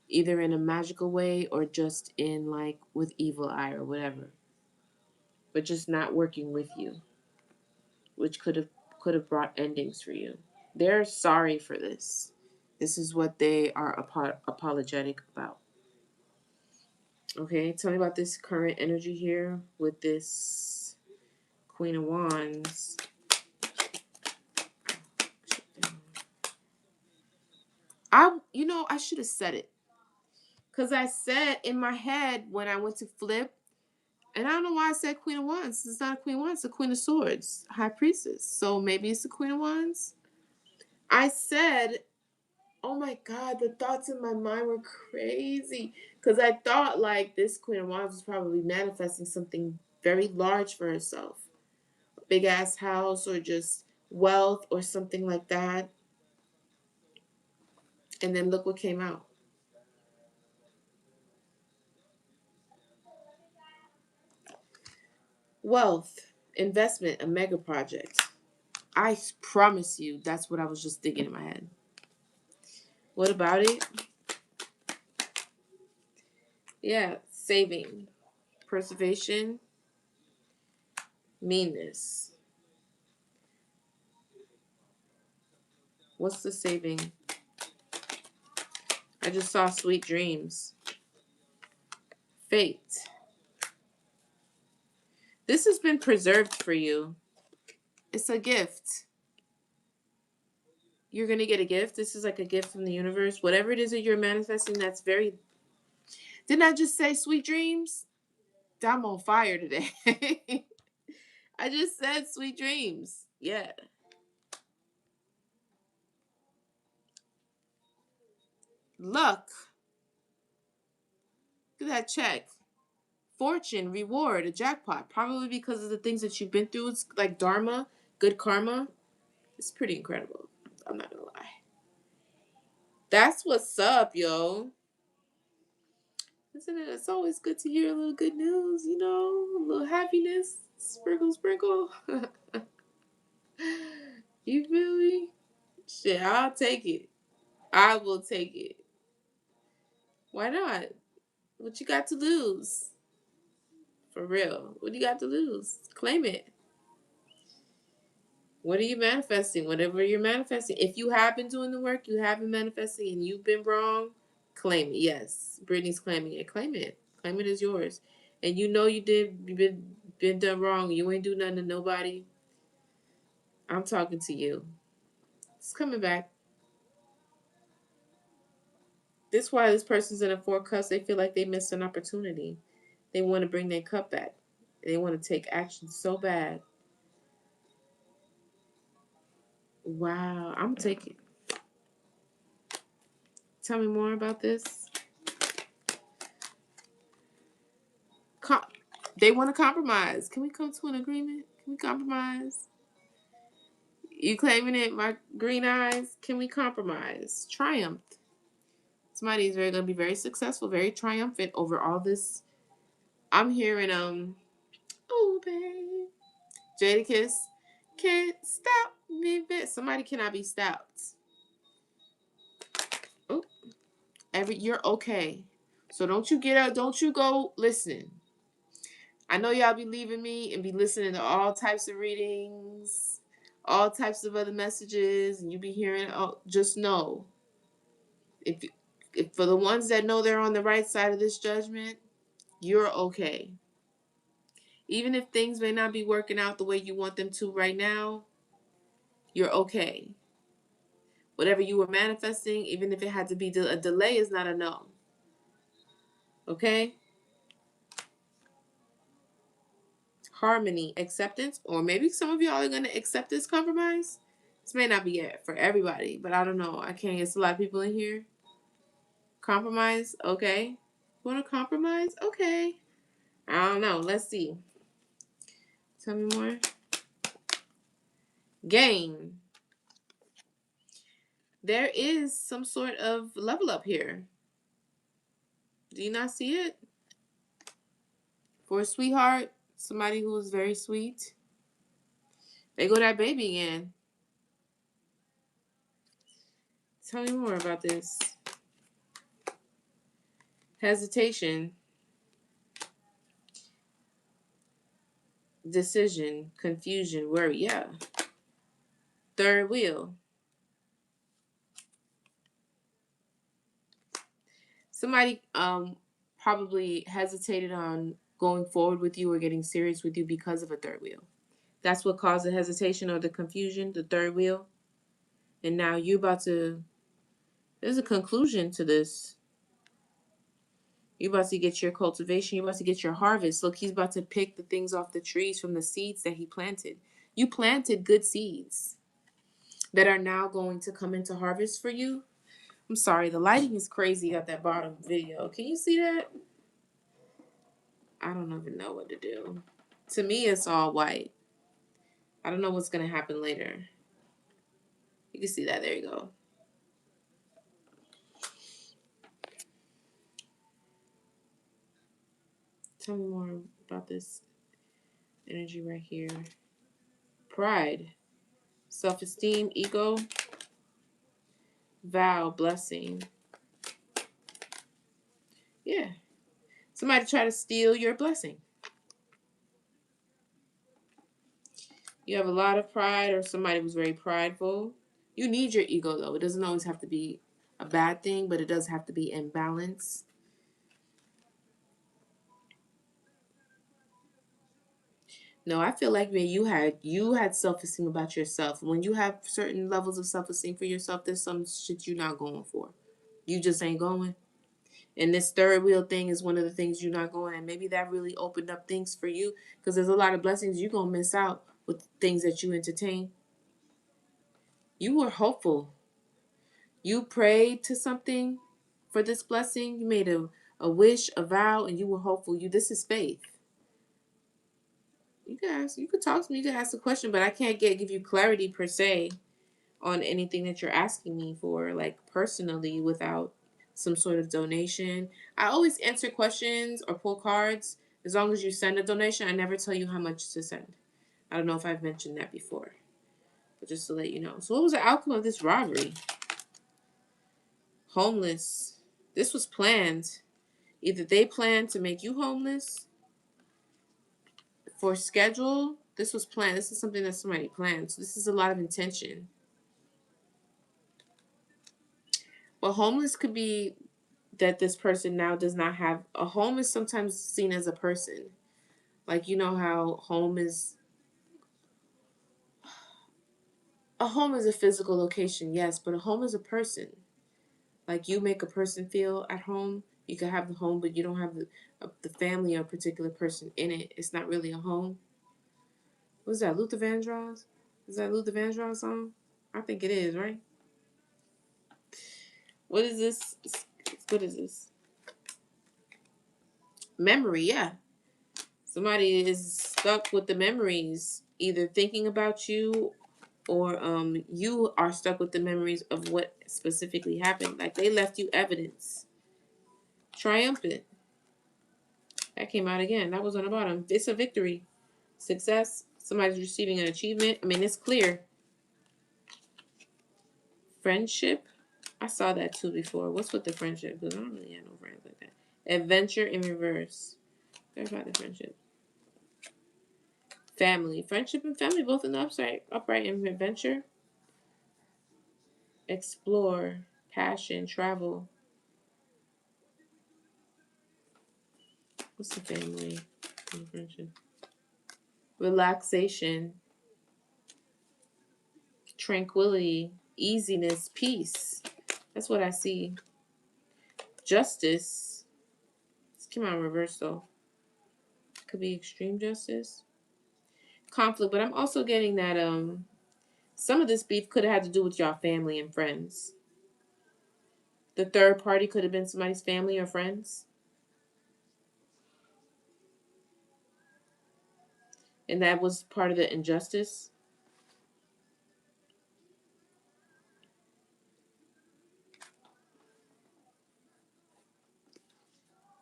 either in a magical way or just in like with evil eye or whatever, but just not working with you, which could have brought endings for you. They're sorry for this. This is what they are apologetic about. Okay, tell me about this current energy here with this Queen of Wands. I should have said it. Because I said in my head when I went to flip, and I don't know why I said Queen of Wands. It's not a Queen of Wands, it's a Queen of Swords, High Priestess. So maybe it's the Queen of Wands. I said, oh my God, the thoughts in my mind were crazy. Because I thought like this Queen of Wands was probably manifesting something very large for herself. A big ass house or just wealth or something like that. And then look what came out. Wealth, investment, a mega project. I promise you, that's what I was just thinking in my head. What about it? Yeah, saving, preservation, meanness. What's the saving? I just saw sweet dreams. Fate. This has been preserved for you. It's a gift. You're going to get a gift. This is like a gift from the universe. Whatever it is that you're manifesting, that's very... Didn't I just say sweet dreams? I'm on fire today. I just said sweet dreams. Yeah. Luck. Look at that check. Fortune, reward, a jackpot. Probably because of the things that you've been through. It's like dharma, good karma. It's pretty incredible. I'm not gonna lie. That's what's up, yo. Isn't it? It's always good to hear a little good news, a little happiness. Sprinkle, sprinkle. You feel me? Shit, I'll take it. I will take it. Why not? What you got to lose? For real. What do you got to lose? Claim it. What are you manifesting? Whatever you're manifesting. If you have been doing the work, you have been manifesting, and you've been wrong, claim it. Yes. Brittany's claiming it. Claim it. Claim it as yours. And you've been done wrong. You ain't do nothing to nobody. I'm talking to you. It's coming back. This is why this person's in a 4 cups. They feel like they missed an opportunity. They want to bring their cup back. They want to take action so bad. Wow. I'm taking. Tell me more about this. They want to compromise. Can we come to an agreement? Can we compromise? You claiming it, my green eyes? Can we compromise? Triumphed. Somebody is going to be very successful, very triumphant over all this. I'm hearing oh babe, Jadakiss, can't stop me. Somebody cannot be stopped. Oh, you're okay. So don't you get up? Don't you go listen. I know y'all be leaving me and be listening to all types of readings, all types of other messages, and you be hearing. Oh, just know, if for the ones that know they're on the right side of this judgment, you're okay. Even if things may not be working out the way you want them to right now, you're okay. Whatever you were manifesting, even if it had to be a delay, is not a no. Okay? Harmony, acceptance, or maybe some of y'all are going to accept this compromise. This may not be it for everybody, but I don't know. I can't. It's a lot of people in here. Compromise, okay. Want to compromise? Okay. I don't know. Let's see. Tell me more. Gain. There is some sort of level up here. Do you not see it? For a sweetheart, somebody who is very sweet, they go that baby again. Tell me more about this. Hesitation. Decision. Confusion. Worry. Yeah. Third wheel. Somebody probably hesitated on going forward with you or getting serious with you because of a third wheel. That's what caused the hesitation or the confusion, the third wheel. And now you're about to, there's a conclusion to this. You're about to get your cultivation. You're about to get your harvest. Look, he's about to pick the things off the trees from the seeds that he planted. You planted good seeds that are now going to come into harvest for you. I'm sorry, the lighting is crazy at that bottom video. Can you see that? I don't even know what to do. To me, it's all white. I don't know what's going to happen later. You can see that. There you go. Tell me more about this energy right here. Pride, self-esteem, ego, vow, blessing. Yeah. Somebody try to steal your blessing. You have a lot of pride, or somebody was very prideful. You need your ego, though. It doesn't always have to be a bad thing, but it does have to be in balance. No, I feel like man, you had self-esteem about yourself. When you have certain levels of self-esteem for yourself, there's some shit you're not going for. You just ain't going. And this third wheel thing is one of the things you're not going. And maybe that really opened up things for you because there's a lot of blessings you're going to miss out with things that you entertain. You were hopeful. You prayed to something for this blessing. You made a wish, a vow, and you were hopeful. This is faith. You could talk to me, you could ask a question, but I can't give you clarity per se on anything that you're asking me for, like personally, without some sort of donation. I always answer questions or pull cards as long as you send a donation. I never tell you how much to send. I don't know if I've mentioned that before, but just to let you know. So what was the outcome of this robbery? Homeless. This was planned. Either they planned to make you homeless for schedule. This was planned. This is something that somebody planned. So this is a lot of intention. But homeless could be that this person now does not have a home. Is sometimes seen as a person. Like, you know how a home is a physical location, yes, but a home is a person. Like, you make a person feel at home. You can have the home, but you don't have the family or a particular person in it. It's not really a home. What's that, Luther Vandross? Is that Luther Vandross song? I think it is, right? What is this? What is this? Memory, yeah. Somebody is stuck with the memories, either thinking about you or you are stuck with the memories of what specifically happened. Like, they left you evidence. Triumphant. That came out again. That was on the bottom. It's a victory. Success. Somebody's receiving an achievement. I mean, it's clear. Friendship. I saw that too before. What's with the friendship? Because I don't really have no friends like that. Adventure in reverse. There's about the friendship. Family. Friendship and family both in the upright in adventure. Explore. Passion. Travel. What's the family and friendship? Relaxation. Tranquility. Easiness. Peace. That's what I see. Justice. This came out in reverse though. Could be extreme justice. Conflict, but I'm also getting that some of this beef could have had to do with y'all family and friends. The third party could have been somebody's family or friends. And that was part of the injustice.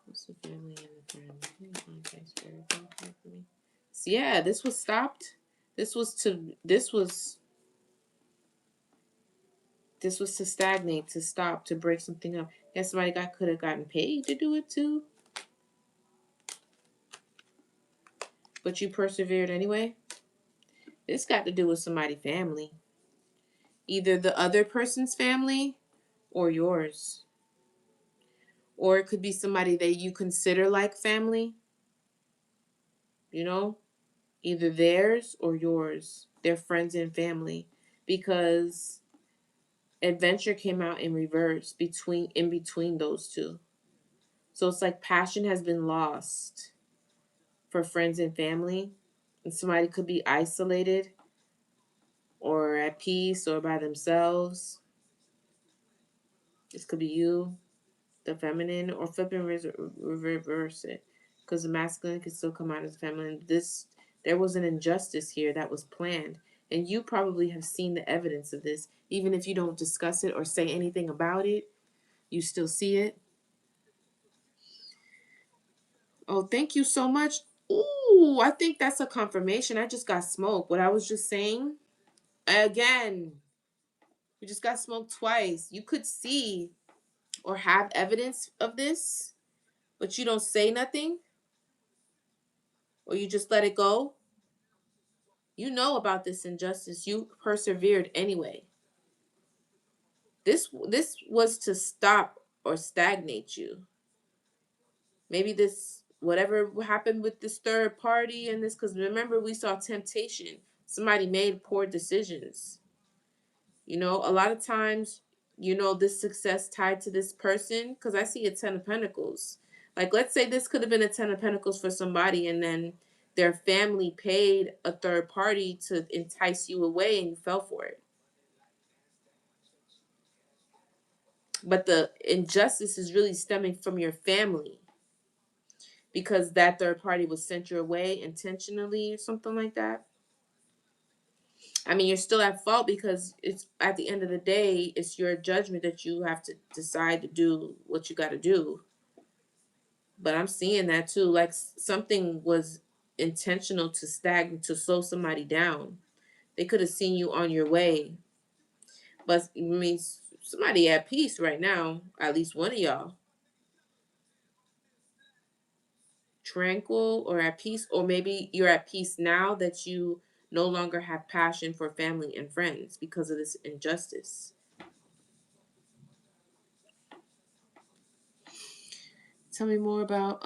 What's the family and the friend? So yeah, this was stopped. This was to stagnate, to stop, to break something up. Yeah, somebody could have gotten paid to do it too. But you persevered anyway. This got to do with somebody's family. Either the other person's family or yours. Or it could be somebody that you consider like family. You know? Either theirs or yours. Their friends and family. Because adventure came out in reverse in between those two. So it's like passion has been lost for friends and family. And somebody could be isolated or at peace or by themselves. This could be you, the feminine, or reverse it. Because the masculine can still come out as feminine. There was an injustice here that was planned. And you probably have seen the evidence of this. Even if you don't discuss it or say anything about it, you still see it. Oh, thank you so much. Ooh, I think that's a confirmation. I just got smoked. What I was just saying, again, you just got smoked twice. You could see or have evidence of this, but you don't say nothing, or you just let it go. You know about this injustice. You persevered anyway. This was to stop or stagnate you. Maybe this whatever happened with this third party and this, because remember we saw temptation. Somebody made poor decisions. You know, a lot of times, this success tied to this person, because I see a 10 of Pentacles. Like, let's say this could have been a 10 of Pentacles for somebody, and then their family paid a third party to entice you away, and you fell for it. But the injustice is really stemming from your family, because that third party was sent your way intentionally or something like that. I mean, you're still at fault, because it's at the end of the day, it's your judgment that you have to decide to do what you got to do. But I'm seeing that too. Like, something was intentional to to slow somebody down. They could have seen you on your way. But I mean, somebody at peace right now, at least one of y'all, tranquil or at peace, or maybe you're at peace now that you no longer have passion for family and friends because of this injustice. Tell me more about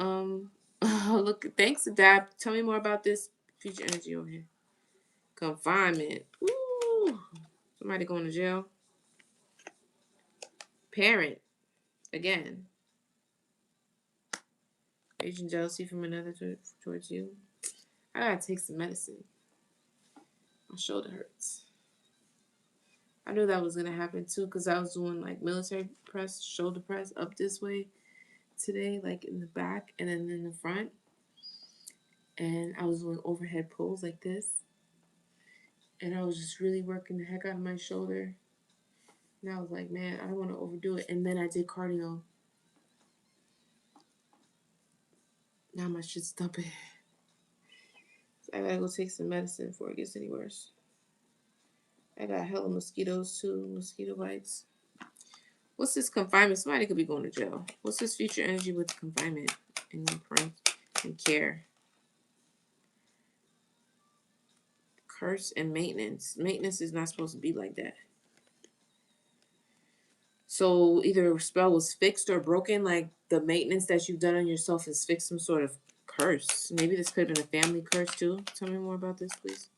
look, thanks, Adapt. Tell me more about this future energy over here. Confinement. Ooh. Somebody going to jail. Parent. Again. Rage and jealousy from another towards you. I gotta take some medicine. My shoulder hurts. I knew that was gonna happen too, because I was doing like military press, shoulder press up this way today, like in the back and then in the front. And I was doing overhead pulls like this. And I was just really working the heck out of my shoulder. And I was like, man, I don't want to overdo it. And then I did cardio. Now my shit's dumping. So I gotta go take some medicine before it gets any worse. I got hella mosquitoes too, mosquito bites. What's this confinement? Somebody could be going to jail. What's this future energy with confinement and and care? Curse and maintenance. Maintenance is not supposed to be like that. So either a spell was fixed or broken, like the maintenance that you've done on yourself has fixed some sort of curse. Maybe this could have been a family curse too. Tell me more about this, please.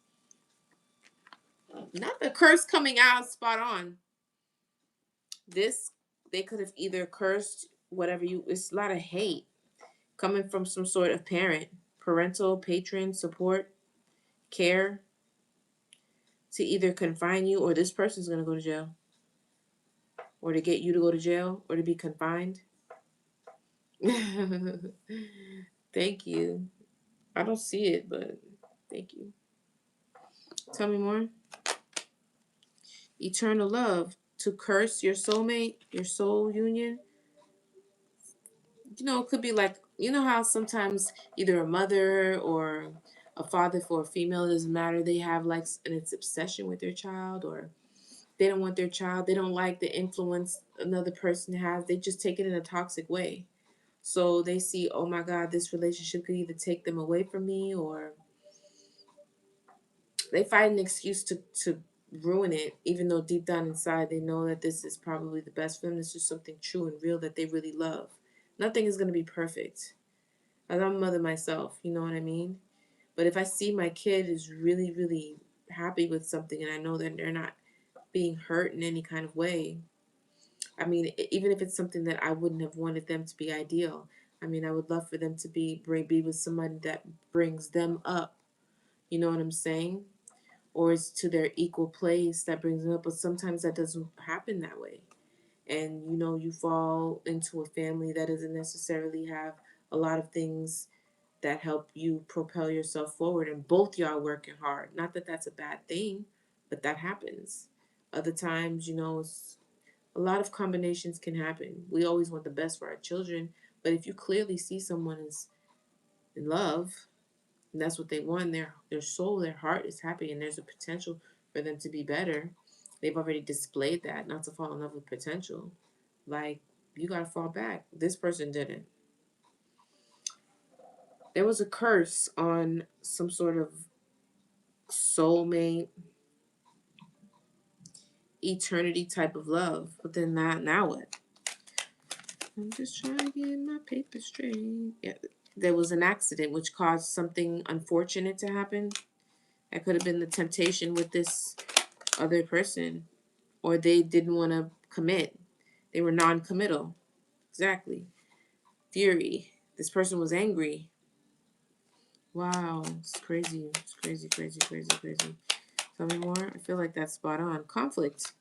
Not the curse coming out spot on. This, they could have either cursed whatever it's a lot of hate coming from some sort of parental, patron, support, care, to either confine you, or this person's going to go to jail, or to get you to go to jail, or to be confined. Thank you. I don't see it, but Thank you. Tell me more. Eternal love. To curse your soulmate, your soul union. It could be like, how sometimes either a mother or a father for a female, it doesn't matter, they have like an obsession with their child, or they don't want their child, they don't like the influence another person has, they just take it in a toxic way. So they see, oh my God, this relationship could either take them away from me, or they find an excuse to ruin it, even though deep down inside they know that this is probably the best for them. This is something true and real that they really love. Nothing is going to be perfect. I'm a mother myself, you know what I mean? But if I see my kid is really, really happy with something, and I know that they're not being hurt in any kind of way, I mean, even if it's something that I wouldn't have wanted them to be ideal, I mean, I would love for them to be with somebody that brings them up. You know what I'm saying? Or is to their equal place that brings them up. But sometimes that doesn't happen that way. And, you fall into a family that doesn't necessarily have a lot of things that help you propel yourself forward, and both y'all working hard. Not that that's a bad thing, but that happens. Other times, a lot of combinations can happen. We always want the best for our children, but if you clearly see someone is in love, and that's what they want, their soul, their heart is happy, and there's a potential for them to be better. They've already displayed that, not to fall in love with potential. Like, you gotta fall back. This person didn't. There was a curse on some sort of soulmate, eternity type of love. But then now what? I'm just trying to get my paper straight. Yeah, there was an accident which caused something unfortunate to happen. That could have been the temptation with this other person, or they didn't want to commit. They were non-committal. Exactly. Fury. This person was angry. Wow, it's crazy. It's crazy, crazy, crazy, crazy. Tell me more. I feel like that's spot on. Conflict.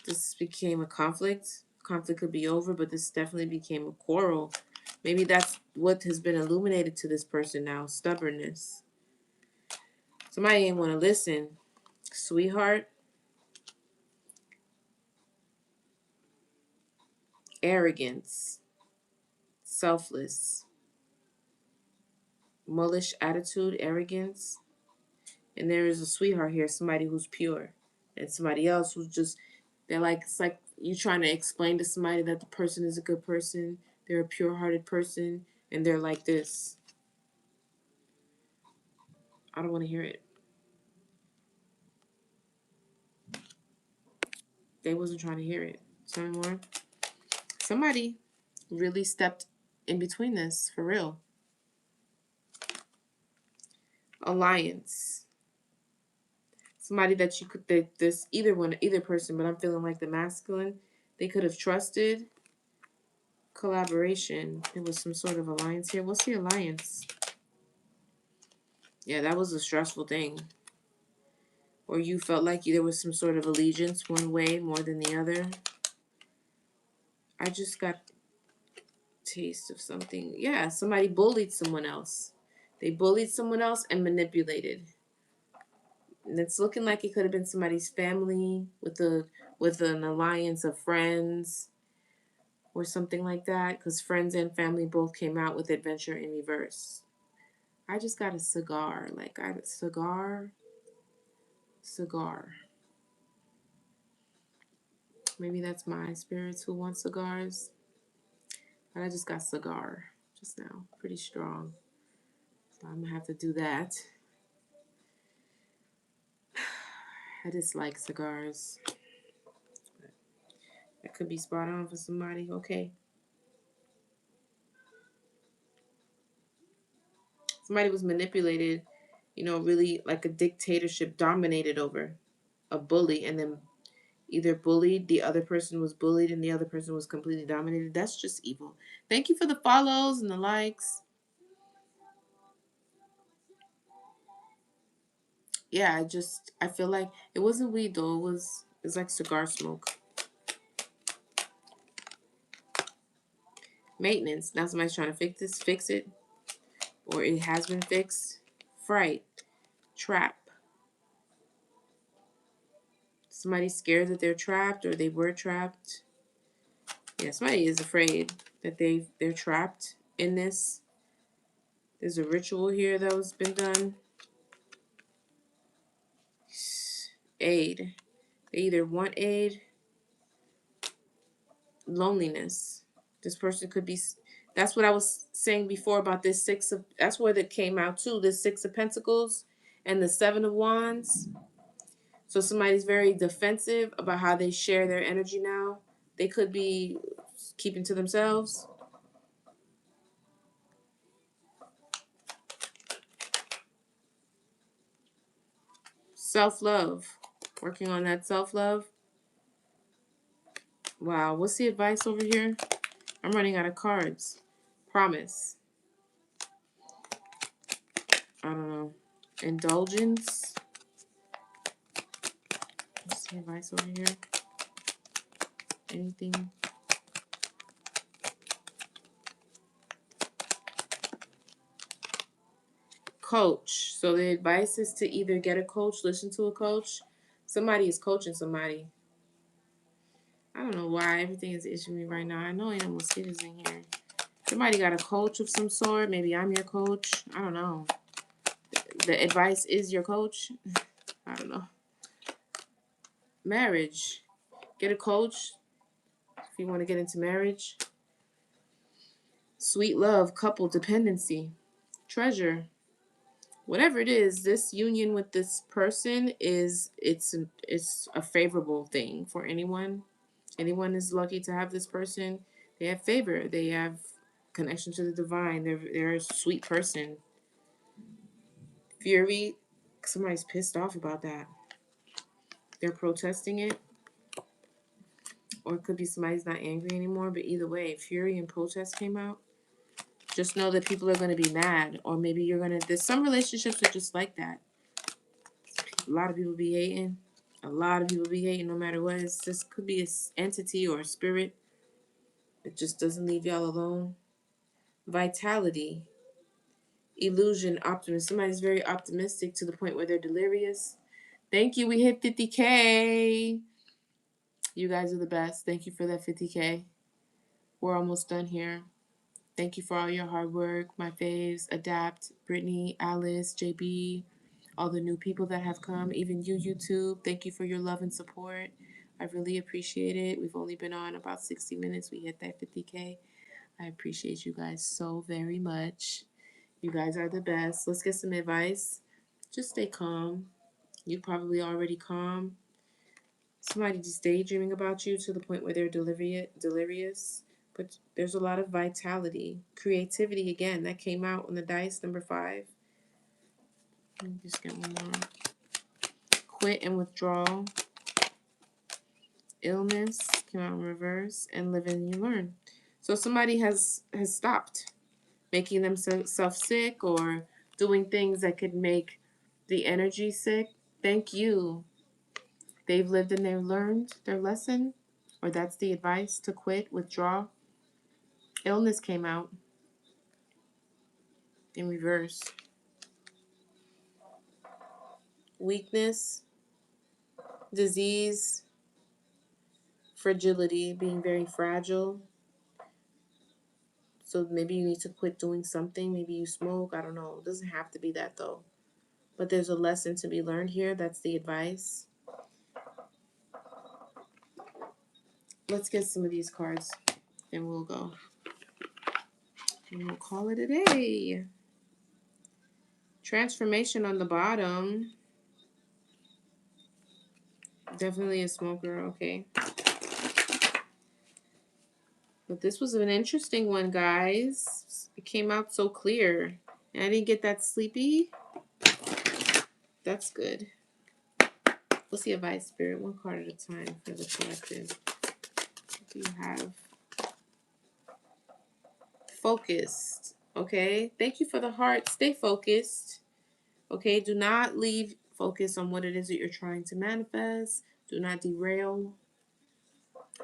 This became a conflict. Conflict could be over, but this definitely became a quarrel. Maybe that's what has been illuminated to this person now. Stubbornness. Somebody ain't want to listen. Sweetheart. Arrogance. Selfless. Mullish attitude. Arrogance. And there is a sweetheart here. Somebody who's pure. And somebody else who's just, they're like, it's like you trying to explain to somebody that the person is a good person. They're a pure-hearted person. And they're like this. I don't want to hear it. They wasn't trying to hear it. Tell me more. Somebody really stepped in between this, for real. Alliance. Somebody that you could, this either person, but I'm feeling like the masculine, they could have trusted. Collaboration. There was some sort of alliance here. What's the alliance? Yeah, that was a stressful thing. Or you felt like there was some sort of allegiance one way more than the other. I just got taste of something. Yeah, somebody bullied someone else. They bullied someone else and manipulated. And it's looking like it could have been somebody's family with an alliance of friends or something like that, because friends and family both came out with adventure in reverse. I just got a cigar. Like, I got cigar. Maybe that's my spirits who want cigars. But I just got cigar just now. Pretty strong. So I'm going to have to do that. I dislike cigars. That could be spot on for somebody. Okay. Somebody was manipulated, really like a dictatorship dominated over a bully, and then either bullied, the other person was bullied, and the other person was completely dominated. That's just evil. Thank you for the follows and the likes. Yeah, I feel like it wasn't weed though. It's like cigar smoke. Maintenance. Now somebody's trying to fix it, or it has been fixed. fright, trap. Somebody's scared that they're trapped or they were trapped. Yeah, somebody is afraid that they're trapped in this. There's a ritual here that was been done. Aid. They either want aid, loneliness. This person could be. That's what I was saying before about this six of. That's where that came out too. This 6 of Pentacles and the 7 of Wands. So somebody's very defensive about how they share their energy now. They could be keeping to themselves. Self-love. Working on that self-love. Wow, what's the advice over here? I'm running out of cards. Promise. I don't know. Indulgence. What's the advice over here? Anything? Coach. So the advice is to either get a coach, listen to a coach. Somebody is coaching somebody. I don't know why everything is issuing me right now. I know ain't no mosquitoes in here. Somebody got a coach of some sort. Maybe I'm your coach. I don't know. The advice is your coach. I don't know. Marriage. Get a coach if you want to get into marriage. Sweet love, couple, dependency, treasure. Whatever it is, this union with this person it's a favorable thing for anyone. Anyone is lucky to have this person. They have favor. They have connection to the divine. They're a sweet person. Fury. Somebody's pissed off about that. They're protesting it. Or it could be somebody's not angry anymore. But either way, fury and protest came out. Just know that people are going to be mad. Or maybe you're going to... There's some relationships are just like that. A lot of people be hating. A lot of people be hating no matter what. This could be an entity or a spirit. It just doesn't leave y'all alone. Vitality. Illusion, optimism. Somebody's very optimistic to the point where they're delirious. Thank you. We hit 50K. You guys are the best. Thank you for that 50K. We're almost done here. Thank you for all your hard work. My faves, Adapt, Brittany, Alice, JB, all the new people that have come, even you, YouTube. Thank you for your love and support. I really appreciate it. We've only been on about 60 minutes. We hit that 50K. I appreciate you guys so very much. You guys are the best. Let's get some advice. Just stay calm. You probably already calm. Somebody just daydreaming about you to the point where they're delirious. But there's a lot of vitality. Creativity, again, that came out on the dice, number 5. Let me just get one more. Quit and withdrawal. Illness, came out in reverse. And live and you learn. So somebody has stopped making themselves sick or doing things that could make the energy sick. Thank you. They've lived and they've learned their lesson, or that's the advice, to quit, withdraw. Illness came out in reverse. Weakness, disease, fragility, being very fragile. So maybe you need to quit doing something. Maybe you smoke. I don't know. It doesn't have to be that though. But there's a lesson to be learned here. That's the advice. Let's get some of these cards. Then we'll go. And we'll call it a day. Transformation on the bottom. Definitely a smoker. Okay. But this was an interesting one, guys. It came out so clear. And I didn't get that sleepy. That's good. What's the advice, Spirit? One card at a time for the collective. What do you have? Focused. Okay. Thank you for the heart. Stay focused. Okay. Do not leave focus on what it is that you're trying to manifest. Do not derail.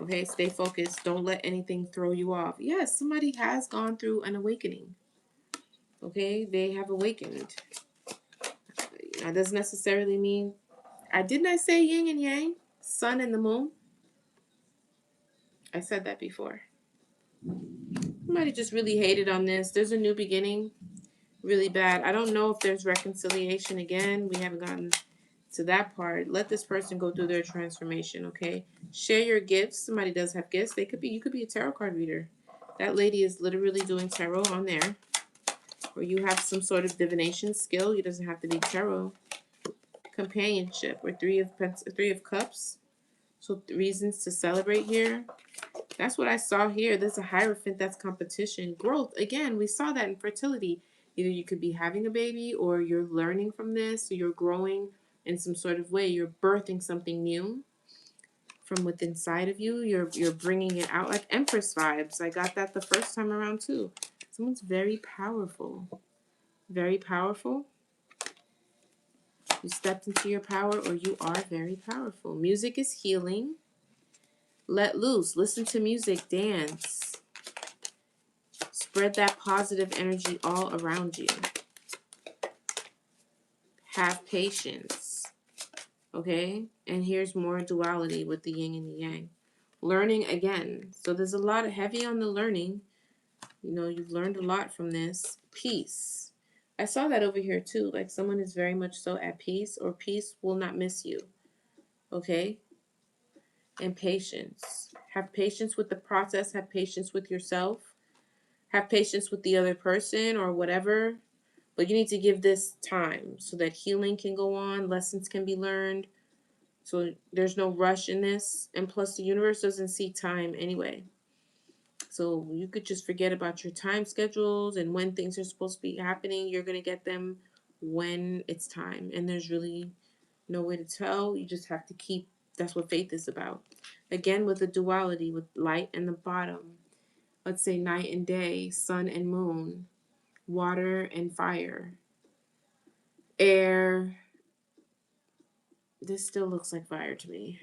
Okay. Stay focused. Don't let anything throw you off. Yes, somebody has gone through an awakening. Okay. They have awakened. That doesn't necessarily mean, didn't I say yin and yang? Sun and the moon? I said that before. Somebody just really hated on this. There's a new beginning. Really bad. I don't know if there's reconciliation again. We haven't gotten to that part. Let this person go through their transformation, okay? Share your gifts. Somebody does have gifts. You could be a tarot card reader. That lady is literally doing tarot on there. Or you have some sort of divination skill. It doesn't have to be tarot. Companionship or three of cups. So reasons to celebrate here. That's what I saw here. There's a Hierophant, that's competition. Growth, again, we saw that in fertility. Either you could be having a baby or you're learning from this, or you're growing in some sort of way. You're birthing something new from within inside of you. You're bringing it out, like Empress vibes. I got that the first time around too. Someone's very powerful. Very powerful. You stepped into your power, or you are very powerful. Music is healing. Let loose. Listen to music. Dance. Spread that positive energy all around you. Have patience. Okay? And here's more duality with the yin and the yang. Learning again. So there's a lot of heavy on the learning. You know, you've learned a lot from this. Peace. I saw that over here too. Like someone is very much so at peace, or peace will not miss you. Okay? And patience. Have patience with the process. Have patience with yourself. Have patience with the other person or whatever. But you need to give this time so that healing can go on, lessons can be learned. So there's no rush in this. And plus, the universe doesn't see time anyway. So you could just forget about your time schedules and when things are supposed to be happening. You're going to get them when it's time. And there's really no way to tell. You just have to keep, that's what faith is about. Again, with the duality, with light and the bottom. Let's say night and day, sun and moon, water and fire, air. This still looks like fire to me.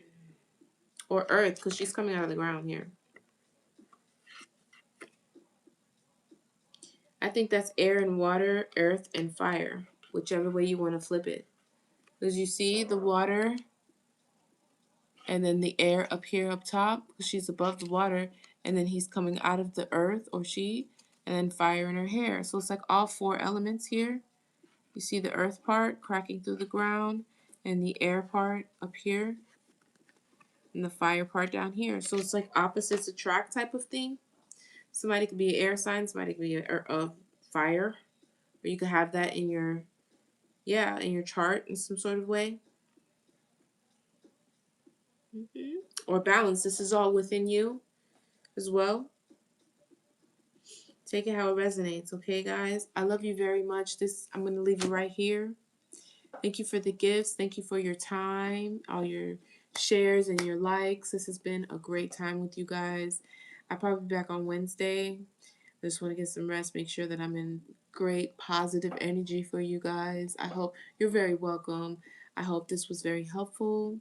Or earth, because she's coming out of the ground here. I think that's air and water, earth and fire, whichever way you want to flip it. Because you see the water and then the air up here up top, because she's above the water, and then he's coming out of the earth, or she, and then fire in her hair. So it's like all four elements here. You see the earth part cracking through the ground, and the air part up here, and the fire part down here. So it's like opposites attract type of thing. Somebody could be an air sign, somebody could be a fire, or you could have that in your, in your chart in some sort of way. Or balance. This is all within you as well. Take it how it resonates, okay, guys? I love you very much. I'm going to leave it right here. Thank you for the gifts. Thank you for your time, all your shares and your likes. This has been a great time with you guys. I'll probably be back on Wednesday. I just want to get some rest, make sure that I'm in great positive energy for you guys. I hope you're very welcome. I hope this was very helpful.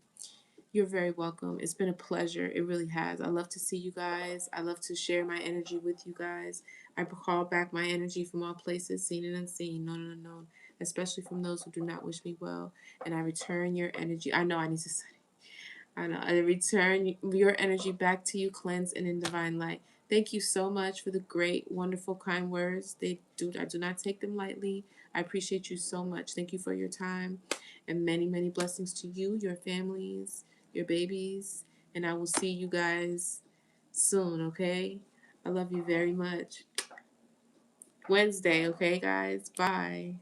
You're very welcome. It's been a pleasure. It really has. I love to see you guys. I love to share my energy with you guys. I call back my energy from all places, seen and unseen, known and unknown, especially from those who do not wish me well. And I return your energy. I know I need to say. I know. I return your energy back to you, cleansed and in divine light. Thank you so much for the great, wonderful, kind words. I do not take them lightly. I appreciate you so much. Thank you for your time, and many, many blessings to you, your families, your babies, and I will see you guys soon, okay? I love you very much. Wednesday, okay, guys? Bye.